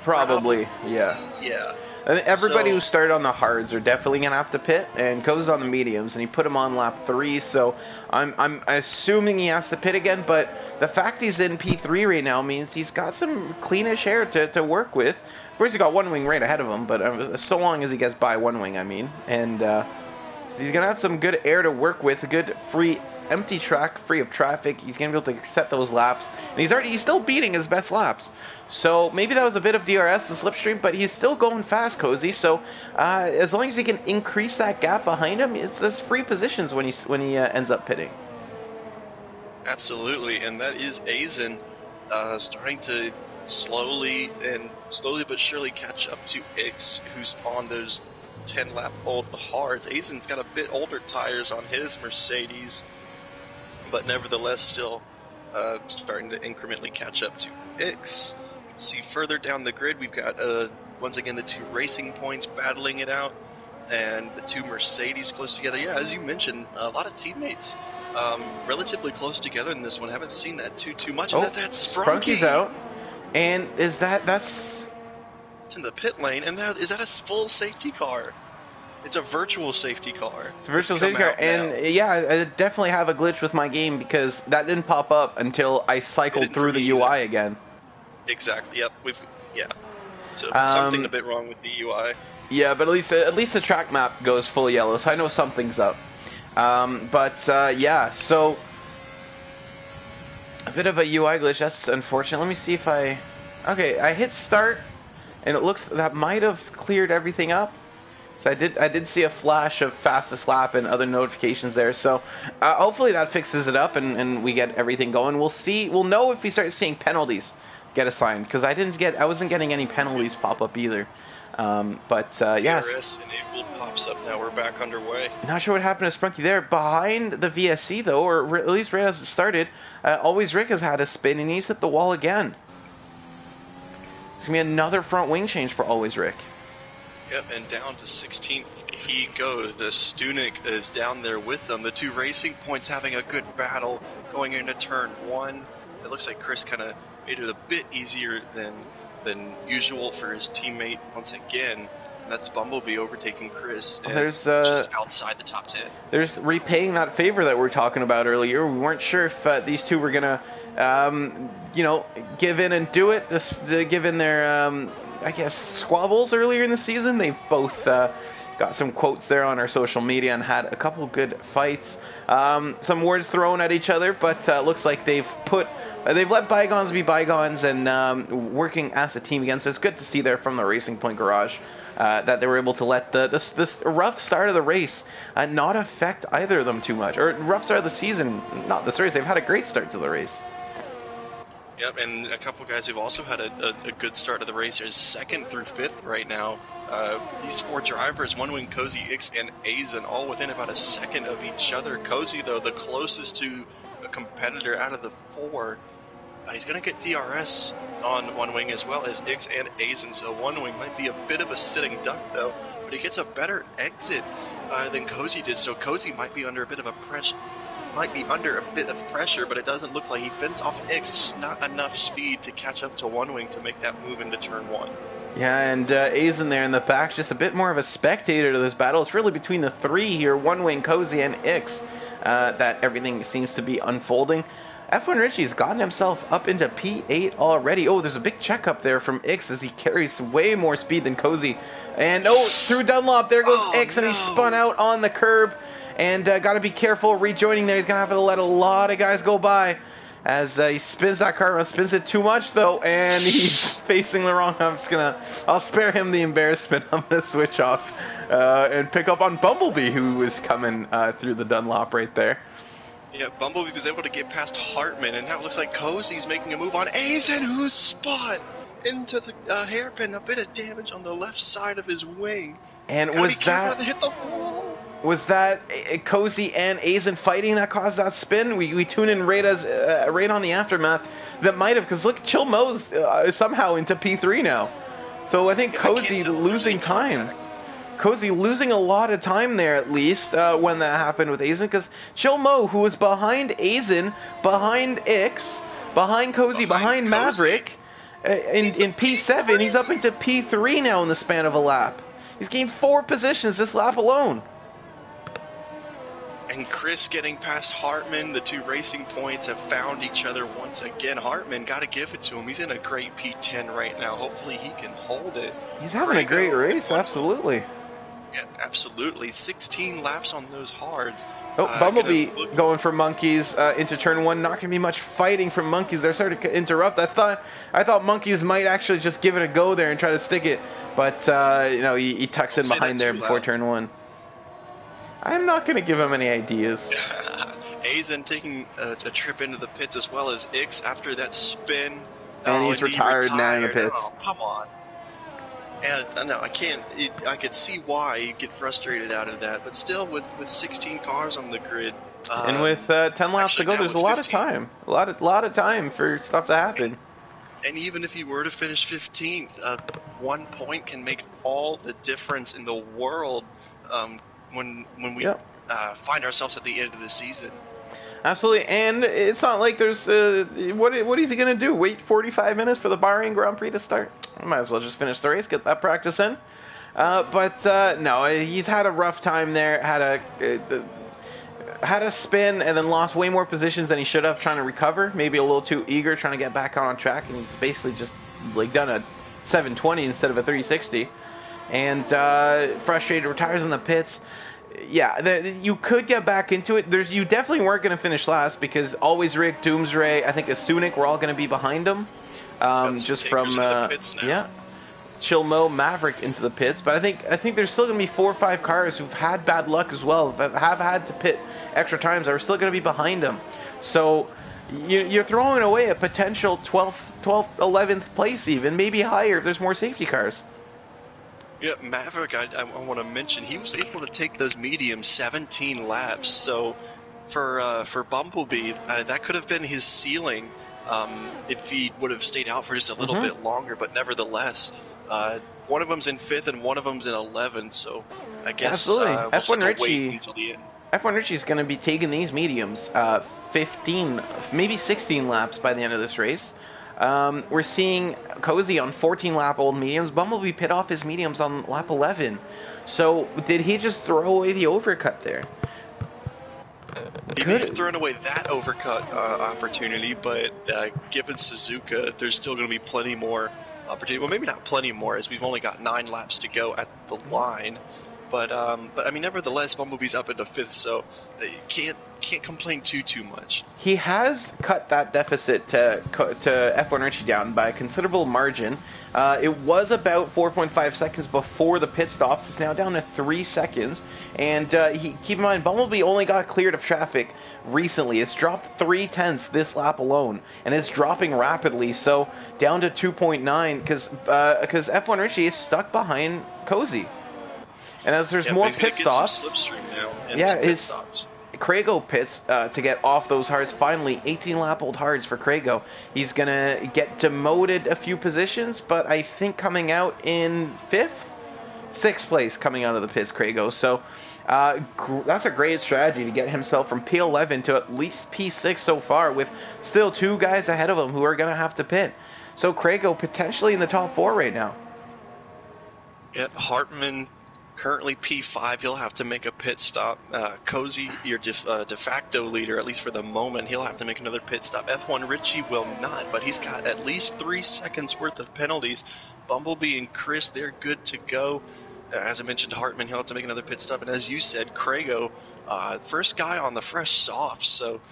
probably, yeah. Yeah. I mean, everybody who started on the hards are definitely gonna have to pit, and Cozy's on the mediums, and he put him on lap 3. So I'm assuming he has to pit again. But the fact he's in P3 right now means he's got some cleanish air to work with. Of course, he got one wing right ahead of him, but so long as he gets by one wing, I mean, and so he's gonna have some good air to work with, a good free empty track, free of traffic. He's gonna be able to set those laps, and he's still beating his best laps. So maybe that was a bit of DRS and slipstream, but he's still going fast, Cozy. So as long as he can increase that gap behind him, there's free positions when he ends up pitting. Absolutely, and that is Aizen starting to slowly but surely catch up to Ix, who's on those 10-lap old hards. Aizen's got a bit older tires on his Mercedes, but nevertheless still starting to incrementally catch up to Ix. See further down the grid, we've got once again the two Racing Points battling it out, and the two Mercedes close together. Yeah, as you mentioned, a lot of teammates relatively close together in this one. Haven't seen that too much. And that's Sprunky. Sprunky's out, and that's it's in the pit lane, and is that a full safety car? It's a virtual safety car. It's a virtual safety car, and yeah, I definitely have a glitch with my game because that didn't pop up until I cycled through the UI again. Exactly. Yep. So something a bit wrong with the UI. Yeah, but at least the track map goes full yellow, so I know something's up. Yeah, so a bit of a UI glitch. That's unfortunate. Let me see if I hit start, and it looks that might have cleared everything up. So I did see a flash of fastest lap and other notifications there. So hopefully that fixes it up and we get everything going. We'll know if we start seeing penalties get assigned, because I wasn't getting any penalties pop up either. Yeah, DRS enabled pops up now. We're back underway. not sure what happened to Spunky there. Behind the VSC though, or at least right as it started, Always Rick has had a spin and he's hit the wall again. It's gonna be another front wing change for Always Rick. Yep, and down to 16th he goes. The Stunik is down there with them. The two Racing Points having a good battle going into turn 1. It looks like Chris kind of made it a bit easier than usual for his teammate once again. And that's Bumblebee overtaking Chris. There's just outside the top 10. There's repaying that favor that we were talking about earlier. We weren't sure if these two were gonna, give in and do it. Just give in their, I guess, squabbles earlier in the season. They've both got some quotes there on our social media and had a couple good fights. Some words thrown at each other, but looks like they've let bygones be bygones and working as a team again. So it's good to see there from the Racing Point garage that they were able to let this rough start of the race not affect either of them too much. Or rough start of the season, not this race. They've had a great start to the race. Yep, and a couple guys who've also had a good start to the race are 2nd through 5th right now. These 4 drivers, One Wing, Cozy, Ix, and Azen, all within about a second of each other. Cozy, though, the closest to a competitor out of the 4. He's going to get DRS on One Wing as well as Ix and Azen, so One Wing might be a bit of a sitting duck, though, but he gets a better exit than Cozy did, so Cozy might be under a bit of pressure, but it doesn't look like he fends off Ix, just not enough speed to catch up to One Wing to make that move into turn 1. Yeah, and Azen there in the back, just a bit more of a spectator to this battle. It's really between the 3 here, One Wing, Cozy, and Ix, that everything seems to be unfolding. F1 Richie's gotten himself up into P8 already. Oh, there's a big check up there from Ix as he carries way more speed than Cozy. And through Dunlop, there goes Ix, and he spun out on the curb. And got to be careful rejoining there. He's going to have to let a lot of guys go by as he spins that car around. Spins it too much, though, and he's facing the wrong. I'll spare him the embarrassment. I'm going to switch off and pick up on Bumblebee, who was coming through the Dunlop right there. Yeah, Bumblebee was able to get past Hartman, and now it looks like Cozy's making a move on Azen, who's spun into the hairpin. A bit of damage on the left side of his wing. And was that Cozy and Azen fighting that caused that spin? We tune in right on the aftermath. That might have, because look, Chill Mo's somehow into P3 now. So I think Cozy losing time. Cozy losing a lot of time there, at least, when that happened with Azen, because Chill Mo, who was behind Azen, behind Ix, behind Cozy, behind Maverick, in P7, he's up into P3 now in the span of a lap. He's gained 4 positions this lap alone. And Chris getting past Hartman. The 2 Racing Points have found each other once again. Hartman, got to give it to him. He's in a great P10 right now. Hopefully he can hold it. He's having a great race, absolutely. Yeah, absolutely. 16 laps on those hards. Bumblebee going for Monkeys into turn 1. Not going to be much fighting from Monkeys. They're starting to interrupt. I thought Monkeys might actually just give it a go there and try to stick it. But, he tucks in behind there before turn 1. I'm not going to give him any ideas. Azen taking a trip into the pits as well as Ix after that spin. And he's retired now in the pits. Oh, come on. And no, I can't. I could see why you get frustrated out of that, but still, with 16 cars on the grid, and with 10 laps to go, there's a lot of time. A lot of time for stuff to happen. And even if you were to finish 15th, 1 point can make all the difference in the world when we find ourselves at the end of the season. Absolutely, and it's not like there's what is he gonna do? Wait 45 minutes for the Bahrain Grand Prix to start? I might as well just finish the race, get that practice in. No, he's had a rough time there. Had a spin and then lost way more positions than he should have, trying to recover. Maybe a little too eager, trying to get back on track, and he's basically just done a 720 instead of a 360. And frustrated, retires in the pits. Yeah, you could get back into it. You definitely weren't going to finish last because Always Rick, Doomsray, I think Asunik were all going to be behind him. Just from Chill Mo, Maverick into the pits. But I think there's still going to be 4 or 5 cars who've had bad luck as well, have had to pit extra times, are still going to be behind him. So you're throwing away a potential 12th, 11th place even, maybe higher if there's more safety cars. Yeah, Maverick, I want to mention, he was able to take those mediums 17 laps. So for Bumblebee, that could have been his ceiling if he would have stayed out for just a little bit longer. But nevertheless, one of them's in 5th and one of them's in 11th. So I guess Absolutely. we'll F1 have to Richie, wait until the end. F1 Richie's going to be taking these mediums 15, maybe 16 laps by the end of this race. We're seeing Cozy on 14-lap old mediums. Bumblebee pit off his mediums on lap 11. So did he just throw away the overcut there? He may have thrown away that overcut opportunity, but given Suzuka, there's still going to be plenty more opportunity. Well, maybe not plenty more, as we've only got 9 laps to go at the line. But I mean, nevertheless, Bumblebee's up into 5th, so can't complain too much. He has cut that deficit to F1 Richie down by a considerable margin. It was about 4.5 seconds before the pit stops. It's now down to 3 seconds. And keep in mind, Bumblebee only got cleared of traffic recently. It's dropped 0.3 this lap alone, and it's dropping rapidly. So down to 2.9 because F1 Richie is stuck behind Cozy. And as there's more pit stops, Craigo pits to get off those hards. Finally, 18-lap-old hards for Craigo. He's going to get demoted a few positions, but I think coming out in 6th place coming out of the pits, Craigo. So that's a great strategy to get himself from P11 to at least P6 so far, with still 2 guys ahead of him who are going to have to pit. So Craigo potentially in the top 4 right now. Yeah, Hartman currently P5, he'll have to make a pit stop. Cozy, your de facto leader, at least for the moment, he'll have to make another pit stop. F1 Richie will not, but he's got at least 3 seconds worth of penalties. Bumblebee and Chris, they're good to go. As I mentioned, Hartman, he'll have to make another pit stop. And as you said, Craigo, first guy on the fresh softs, so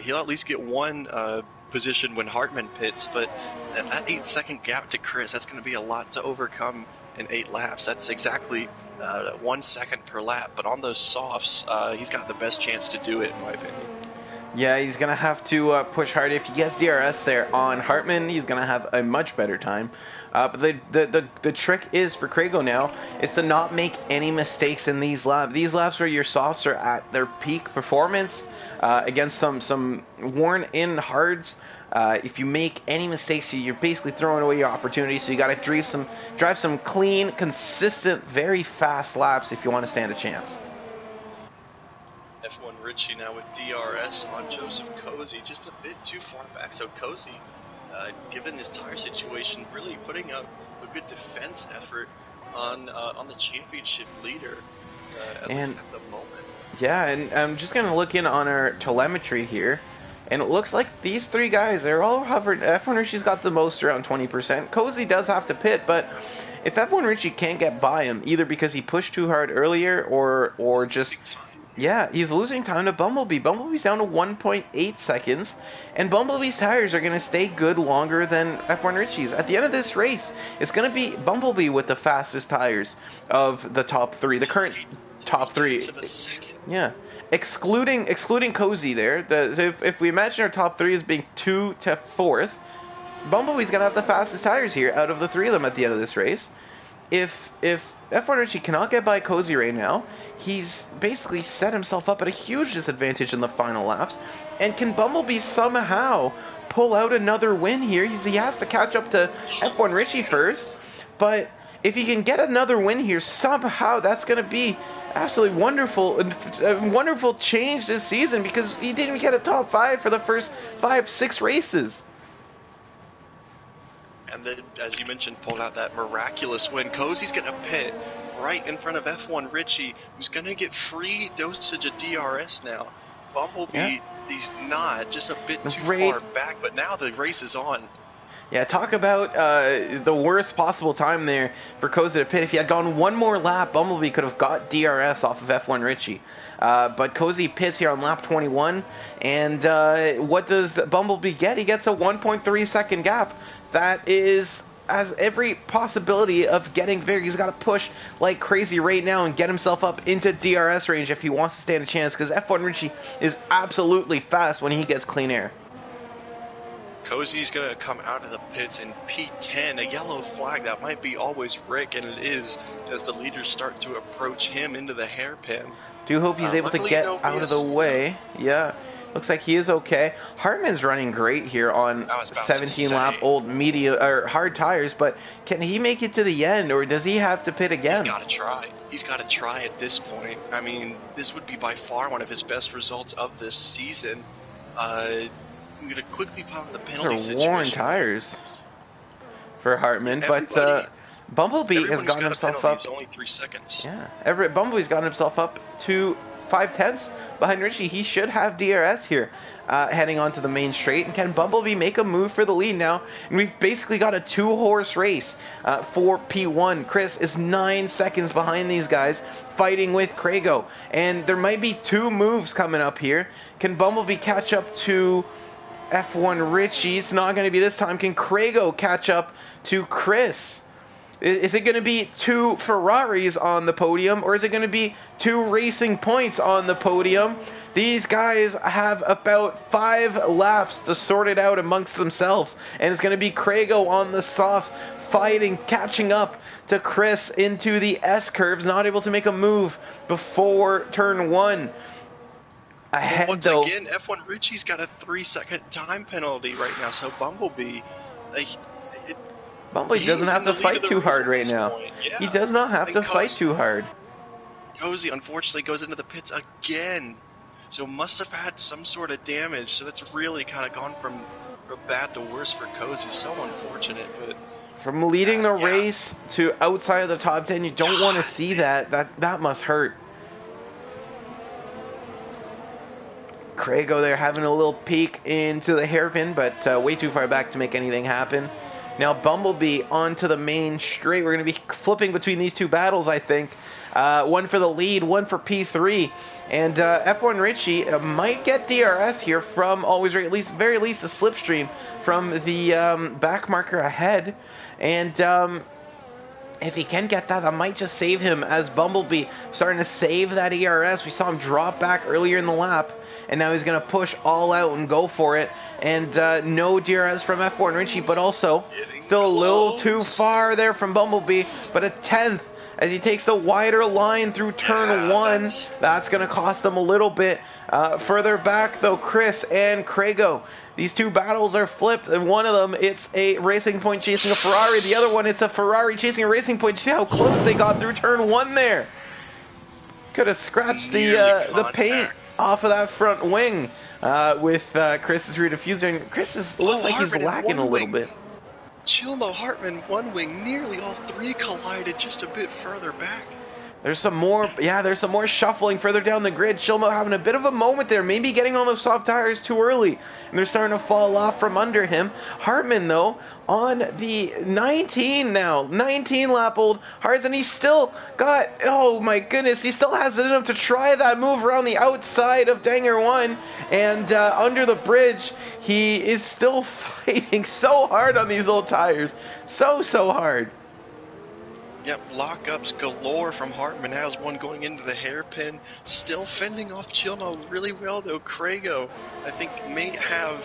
he'll at least get 1 position when Hartman pits. But that 8-second gap to Chris, that's going to be a lot to overcome in 8 laps. That's exactly 1 second per lap, but on those softs, he's got the best chance to do it, in my opinion. Yeah, he's going to have to push hard. If he gets DRS there on Hartman, he's going to have a much better time. But the trick is for Craigo now is to not make any mistakes in these laps. These laps where your softs are at their peak performance against some worn-in hards. If you make any mistakes, you're basically throwing away your opportunity. So you got to drive some clean, consistent, very fast laps if you want to stand a chance. F1 Richie now with DRS on Joseph Cozy, just a bit too far back. So Cozy, given his tire situation, really putting up a good defense effort on the championship leader, at least at the moment. Yeah, and I'm just going to look in on our telemetry here. And it looks like these 3 guys, they're all hovering. F1 Richie's got the most, around 20%. Cozy does have to pit, but if F1 Richie can't get by him, either because he pushed too hard earlier or just... Yeah, he's losing time to Bumblebee. Bumblebee's down to 1.8 seconds, and Bumblebee's tires are going to stay good longer than F1 Richie's. At the end of this race, it's going to be Bumblebee with the fastest tires of the top 3, the current top 3. Yeah. Excluding Cozy there, if we imagine our top 3 as being 2 to 4th, Bumblebee's going to have the fastest tires here out of the 3 of them at the end of this race. If F1 Richie cannot get by Cozy right now, he's basically set himself up at a huge disadvantage in the final laps. And can Bumblebee somehow pull out another win here? He has to catch up to F1 Richie first, but if he can get another win here, somehow that's going to be absolutely wonderful, a wonderful change this season, because he didn't get a top 5 for the first 5-6 races. And then, as you mentioned, pulled out that miraculous win. Cozy's going to pit right in front of F1 Richie, who's going to get free dosage of DRS now. Bumblebee, he's not, just a bit too far back, but now the race is on. Yeah, talk about the worst possible time there for Cozy to pit. If he had gone 1 more lap, Bumblebee could have got DRS off of F1 Richie. But Cozy pits here on lap 21, and what does Bumblebee get? He gets a 1.3 second gap. That has every possibility of getting there. He's got to push like crazy right now and get himself up into DRS range if he wants to stand a chance, because F1 Richie is absolutely fast when he gets clean air. Cozy's going to come out of the pits in P10, a yellow flag. That might be always Rick, and it is, as the leaders start to approach him into the hairpin. Do hope he's able to get out of the way. Yeah, looks like he is okay. Hartman's running great here on 17 lap old hard tires, but can he make it to the end, or does he have to pit again? He's got to try. He's got to try at this point. I mean, this would be by far one of his best results of this season. I'm going to quickly pop the penalty situation. These are worn tires for Hartman, but Bumblebee has gotten himself up. Only 3 seconds. Yeah, Bumblebee's gotten himself up to 5/10 behind Richie. He should have DRS here heading onto the main straight. And can Bumblebee make a move for the lead now? And we've basically got a 2-horse race for P1. Chris is 9 seconds behind these guys, fighting with Crago. And there might be 2 moves coming up here. Can Bumblebee catch up to F1 Richie? It's not going to be this time. Can Crago catch up to Chris? Is it going to be 2 Ferraris on the podium, or is it going to be 2 Racing Points on the podium? These guys have about 5 laps to sort it out amongst themselves, and it's going to be Crago on the softs fighting, catching up to Chris into the S-curves, not able to make a move before turn 1. Ahead, once though, again, F1 Richie's got a 3-second time penalty right now, so Bumblebee... Bumblebee doesn't have to fight too hard right now. Yeah. He does not have to fight too hard. Cozy unfortunately goes into the pits again, so must have had some sort of damage. So that's really kind of gone from bad to worse for Cozy. So unfortunate, but from leading the race to outside of the top 10, you don't want to see that. That must hurt. Crago there having a little peek into the hairpin, but way too far back to make anything happen. Now Bumblebee onto the main straight. We're going to be flipping between these 2 battles, I think. One for the lead, one for P3. And F1 Richie might get DRS here from always, or at least very least a slipstream from the back marker ahead. And if he can get that, that might just save him, as Bumblebee starting to save that ERS. We saw him drop back earlier in the lap, and now he's going to push all out and go for it. And no DRS from F1 Richie, but also still a little too far there from Bumblebee. But a 10th as he takes the wider line through turn 1. That's going to cost them a little bit. Further back, though, Chris and Crago. These 2 battles are flipped, and one of them, it's a Racing Point chasing a Ferrari. The other one, it's a Ferrari chasing a Racing Point. See how close they got through turn 1 there. Could have scratched the paint off of that front wing. With Chris's rear diffuser, and Chris looks like he's lagging a little bit. Chilmo, Hartman, one wing, nearly all 3 collided just a bit further back. There's some more, there's some more shuffling further down the grid. Chilmo having a bit of a moment there, maybe getting on those soft tires too early, and they're starting to fall off from under him. Hartman, though, on the 19 lap old Hards, and he's still got, oh my goodness, he still has it in him to try that move around the outside of Danger 1, and under the bridge, he is still fighting so hard on these old tires, so hard. Yep, lockups galore from Hartman. Has one going into the hairpin. Still fending off Chilmo really well, though. Crago, I think, may have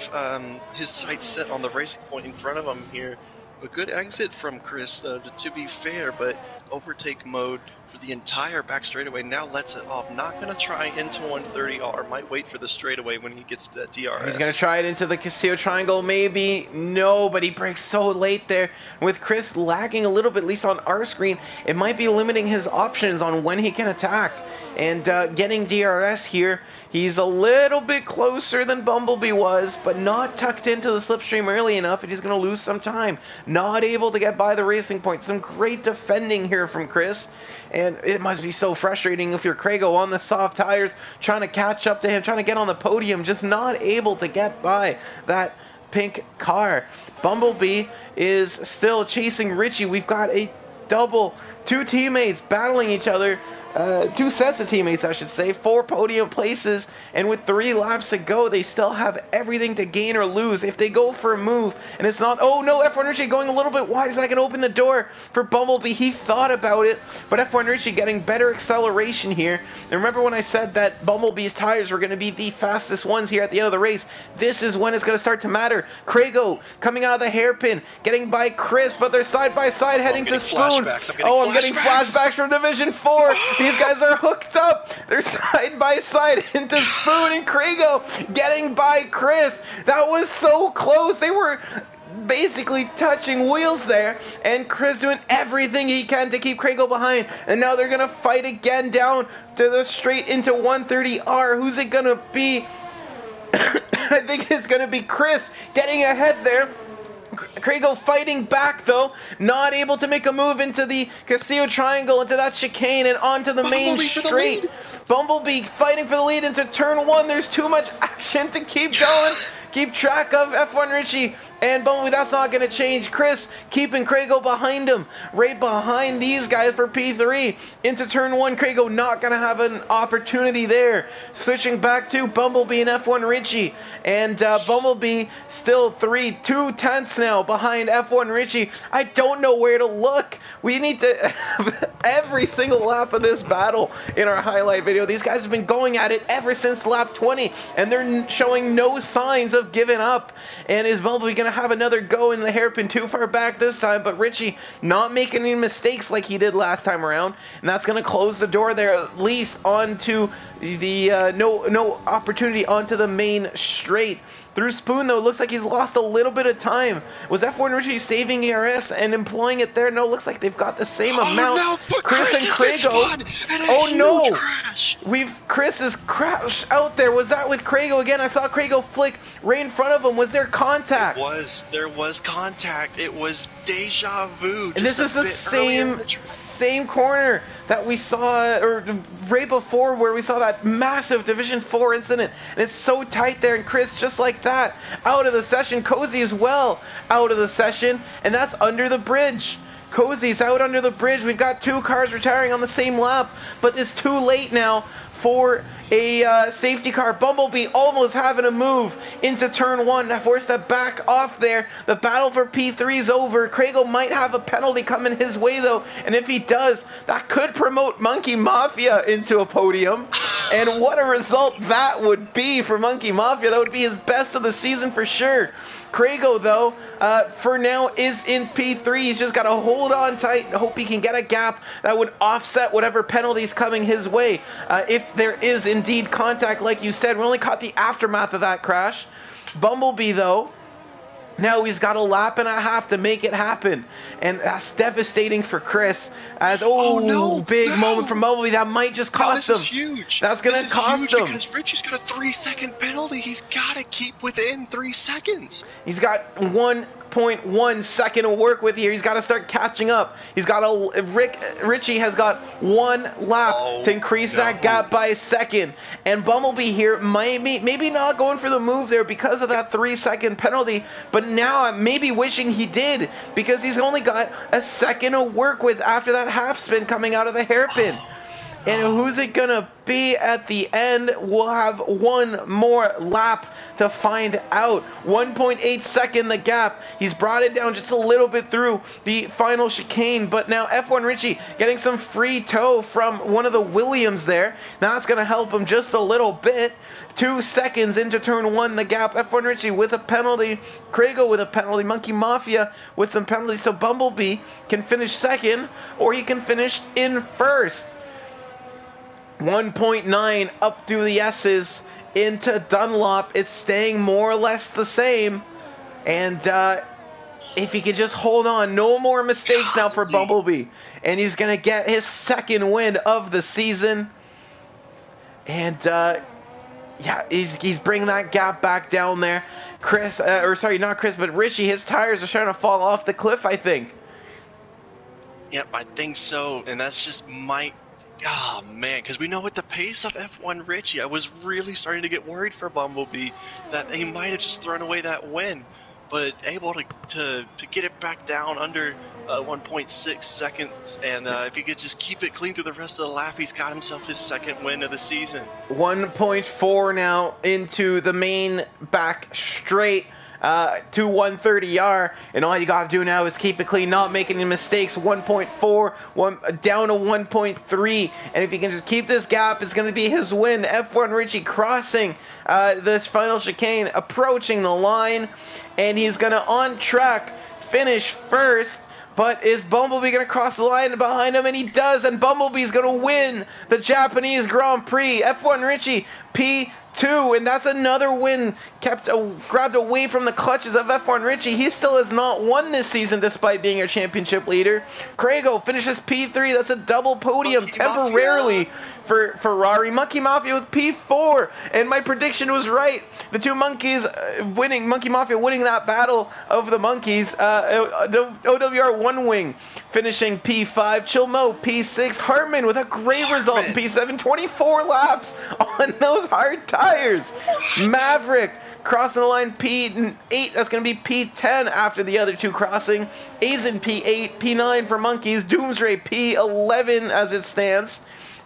his sights set on the Racing Point in front of him here. A good exit from Chris, though, to be fair, but overtake mode for the entire back straightaway now lets it off. Not going to try into 130R. Might wait for the straightaway when he gets to that DRS. He's going to try it into the Castillo Triangle, maybe. No, but he breaks so late there. With Chris lagging a little bit, at least on our screen, it might be limiting his options on when he can attack. And getting DRS here, he's a little bit closer than Bumblebee was, but not tucked into the slipstream early enough, and he's going to lose some time. Not able to get by the Racing Point. Some great defending here from Chris. And it must be so frustrating if you're Crago on the soft tires, trying to catch up to him, trying to get on the podium, just not able to get by that pink car. Bumblebee is still chasing Richie. We've got a double, 2 teammates battling each other two sets of teammates, I should say, 4 podium places, and with 3 laps to go, they still have everything to gain or lose. If they go for a move, and it's not, oh no, F1 Richie going a little bit wide, is that going to open the door for Bumblebee? He thought about it, but F1 Richie getting better acceleration here. And remember when I said that Bumblebee's tires were going to be the fastest ones here at the end of the race? This is when it's going to start to matter. Craigo coming out of the hairpin, getting by Chris, but they're side by side heading to Spoon. I'm getting flashbacks from Division 4. These guys are hooked up. They're side by side into Spoon and Craigo getting by Chris. That was so close. They were basically touching wheels there, and Chris doing everything he can to keep Craigo behind. And now they're going to fight again down to the straight into 130R. Who's it going to be? I think it's going to be Chris getting ahead there. Craigo fighting back though, not able to make a move into the Castillo Triangle, into that chicane, and onto the main straight. Bumblebee fighting for the lead into turn 1. There's too much action to keep going. Keep track of F1 Richie and Bumblebee. That's not going to change. Chris keeping Craigo behind him, right behind these guys for P3. Into turn 1, Craigo not going to have an opportunity there. Switching back to Bumblebee and F1 Richie. And Bumblebee still 2/10 now behind F1 Richie. I don't know where to look. We need to have every single lap of this battle in our highlight video. These guys have been going at it ever since lap 20, and they're showing no signs of giving up. And is Bumblebee going to have another go in the hairpin? Too far back this time, but Richie not making any mistakes like he did last time around, and that's going to close the door there, at least onto the no opportunity onto the main straight. Through Spoon, though, it looks like he's lost a little bit of time. Was F1 Richie saving ERS and employing it there? No, looks like they've got the same amount. No, but Chris and Craigo. Oh no! Crash. Chris has crashed out there. Was that with Craigo again? I saw Craigo flick right in front of him. Was there contact? There was contact. It was deja vu. And this is the same corner that we saw, or right before, where we saw that massive Division 4 incident. And it's so tight there, and Chris, just like that, out of the session. Cozy as well, out of the session, and that's under the bridge. Cozy's out under the bridge. We've got 2 cars retiring on the same lap, but it's too late now for a safety car. Bumblebee almost having a move into turn 1. Forced to back off there. The battle for P3 is over. Craigo might have a penalty coming his way though, and if he does, that could promote Monkey Mafia into a podium. And what a result that would be for Monkey Mafia. That would be his best of the season for sure. Craigo, though, for now is in P3. He's just got to hold on tight and hope he can get a gap that would offset whatever penalties coming his way. If there is indeed contact, like you said, we only caught the aftermath of that crash. Bumblebee, though, now he's got a lap and a half to make it happen. And that's devastating for Chris. As big moment from Bumblebee. That might just cost him. This is huge. That's going to cost him. Because Richie's got a 3-second penalty. He's got to keep within 3 seconds. He's got 1.1 second to work with here. He's got to start catching up. He's got Richie has got 1 lap to increase that gap by a second. And Bumblebee here maybe not going for the move there because of that 3-second penalty. But now I'm maybe wishing he did, because he's only got a second to work with after that half spin coming out of the hairpin. And who's it gonna be at the end? We'll have 1 more lap to find out. 1.8 second the gap. He's brought it down just a little bit through the final chicane, but now F1 Richie getting some free tow from one of the Williams there. Now that's gonna help him just a little bit. 2 seconds into turn 1, the gap. F1 Richie with a penalty. Craigo with a penalty. Monkey Mafia with some penalties. So Bumblebee can finish second, or he can finish in first. 1.9 up through the S's into Dunlop. It's staying more or less the same. And if he can just hold on, no more mistakes now for Bumblebee. And he's going to get his second win of the season. And yeah, he's bringing that gap back down there. Chris, or sorry, not Chris, but Richie, his tires are starting to fall off the cliff, I think. Yep, I think so. And that's just oh man, because we know at the pace of F1 Richie, I was really starting to get worried for Bumblebee that he might have just thrown away that win. but able to get it back down under 1.6 seconds. And if he could just keep it clean through the rest of the lap, he's got himself his second win of the season. 1.4 now into the main back straight. To 130R, and all you gotta do now is keep it clean, not make any mistakes. 1.4, down to 1.3, and if you can just keep this gap, it's gonna be his win. F1 Richie crossing this final chicane, approaching the line, and he's gonna on track finish first. But is Bumblebee going to cross the line behind him? And he does, and Bumblebee's going to win the Japanese Grand Prix. F1 Richie, P2, and that's another win grabbed away from the clutches of F1 Richie. He still has not won this season despite being our championship leader. Craigo finishes P3. That's a double podium temporarily for Ferrari. Monkey Mafia with P4, and my prediction was right. The two monkeys winning, Monkey Mafia winning that battle of the monkeys. OWR One Wing finishing P5. Chilmo P6. Hartman with a great result in P7. 24 laps on those hard tires. Maverick crossing the line P8. That's going to be P10 after the other two crossing. Aizen P8. P9 for monkeys. Doomsray P11 as it stands.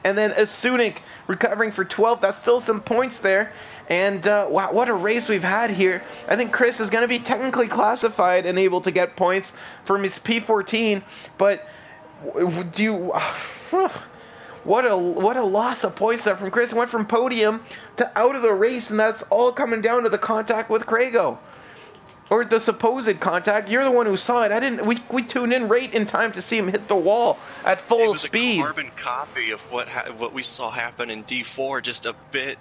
And then Asunik recovering for 12th. That's still some points there. And wow, what a race we've had here. I think Chris is going to be technically classified and able to get points from his P14. But do you... What a loss of points there from Chris. Went from podium to out of the race, and that's all coming down to the contact with Craigo. Or the supposed contact. You're the one who saw it. I didn't. We tuned in right in time to see him hit the wall at full speed. It was a carbon copy of what we saw happen in D4 just a bit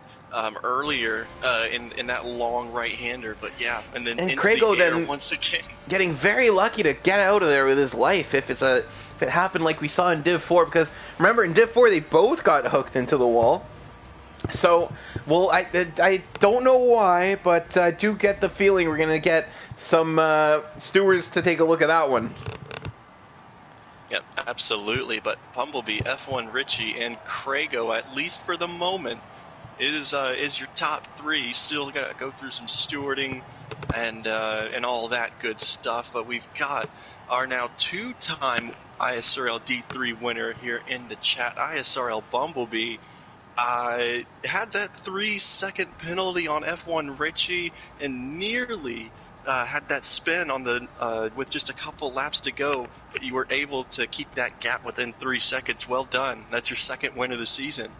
earlier in that long right-hander. But yeah, and then into Craigo the air then once again, getting very lucky to get out of there with his life if it happened like we saw in Div 4. Because remember in Div 4 they both got hooked into the wall. So, well, I don't know why, but I do get the feeling we're going to get some stewards to take a look at that one. Yep, absolutely. But Bumblebee, F1 Richie, and Craigo, at least for the moment, is your top three. Still got to go through some stewarding and all that good stuff. But we've got our now two-time ISRL D3 winner here in the chat, ISRL Bumblebee. Had that 3-second penalty on F1 Richie and nearly had that spin on the with just a couple laps to go, but you were able to keep that gap within 3 seconds. Well done. That's your second win of the season.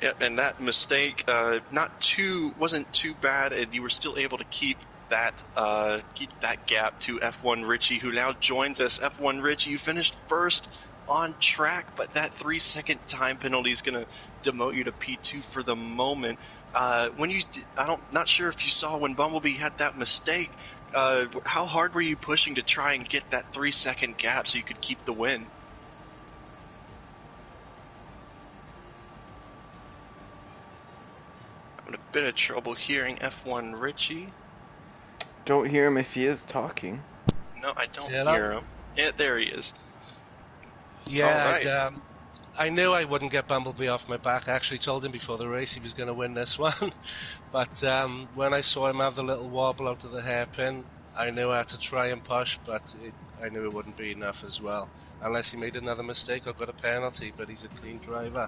Yeah, and that mistake wasn't too bad, and you were still able to keep that gap to F1 Richie, who now joins us. F1 Richie, you finished first on track, but that 3-second time penalty is going to demote you to P2 for the moment. Not sure if you saw when Bumblebee had that mistake. How hard were you pushing to try and get that 3-second gap so you could keep the win? I'm in a bit of trouble hearing F1 Richie. Don't hear him if he is talking. No, I don't hear him. Yeah, there he is. Yeah, right. I knew I wouldn't get Bumblebee off my back. I actually told him before the race he was going to win this one. But when I saw him have the little wobble out of the hairpin, I knew I had to try and push, but I knew it wouldn't be enough as well. Unless he made another mistake or got a penalty, but he's a clean driver.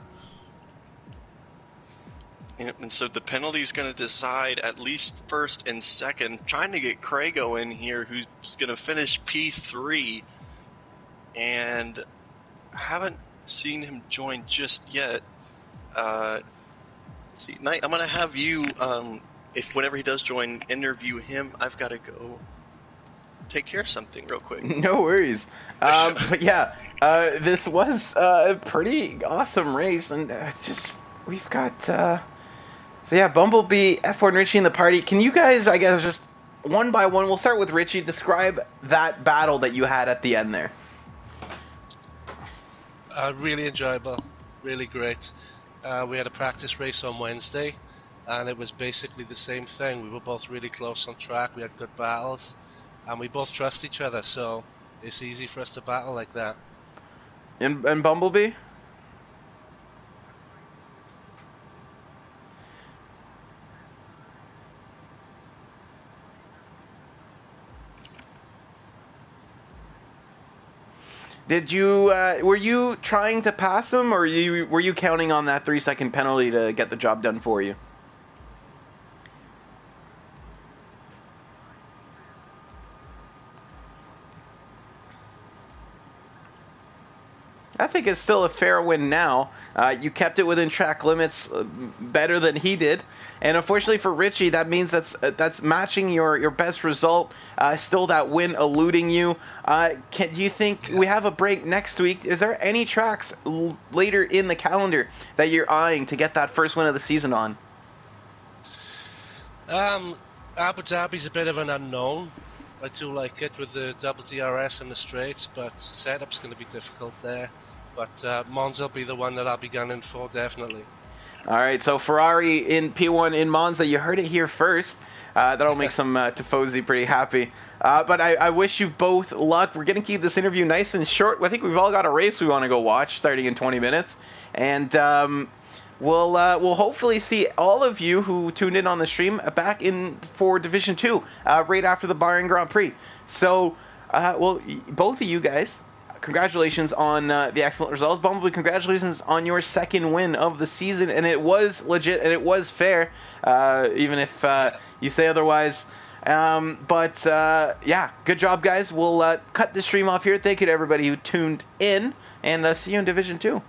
And so the penalty is going to decide at least first and second. Trying to get Craigo in here, who's going to finish P3. And I haven't seen him join just yet. Let's see, Knight, I'm going to have you, if whenever he does join, interview him. I've got to go take care of something real quick. No worries. But yeah, this was a pretty awesome race. And we've got... So yeah, Bumblebee, F1 Richie in the party. Can you guys, I guess, just one by one, we'll start with Richie, describe that battle that you had at the end there. Really enjoyable, really great. We had a practice race on Wednesday, and it was basically the same thing. We were both really close on track, we had good battles, and we both trust each other, so it's easy for us to battle like that. And Bumblebee? Did you were you trying to pass him, or were you counting on that 3-second penalty to get the job done for you? I think it's still a fair win now. You kept it within track limits better than he did. And unfortunately for Richie, that means that's matching your best result. Still that win eluding you. Do you think we have a break next week? Is there any tracks later in the calendar that you're eyeing to get that first win of the season on? Abu Dhabi's a bit of an unknown. I do like it with the double DRS and the straights, but setup's going to be difficult there. But Monza will be the one that I'll be gunning for, definitely. All right, so Ferrari in P1 in Monza, you heard it here first. That'll make some Tifosi pretty happy. But I wish you both luck. We're going to keep this interview nice and short. I think we've all got a race we want to go watch starting in 20 minutes. And we'll hopefully see all of you who tuned in on the stream back in for Division 2 right after the Bahrain Grand Prix. So, both of you guys, congratulations on the excellent results. Bumblebee, congratulations on your second win of the season, and it was legit and it was fair, even if you say otherwise. Yeah, good job, guys. We'll cut the stream off here. Thank you to everybody who tuned in, and see you in Division 2.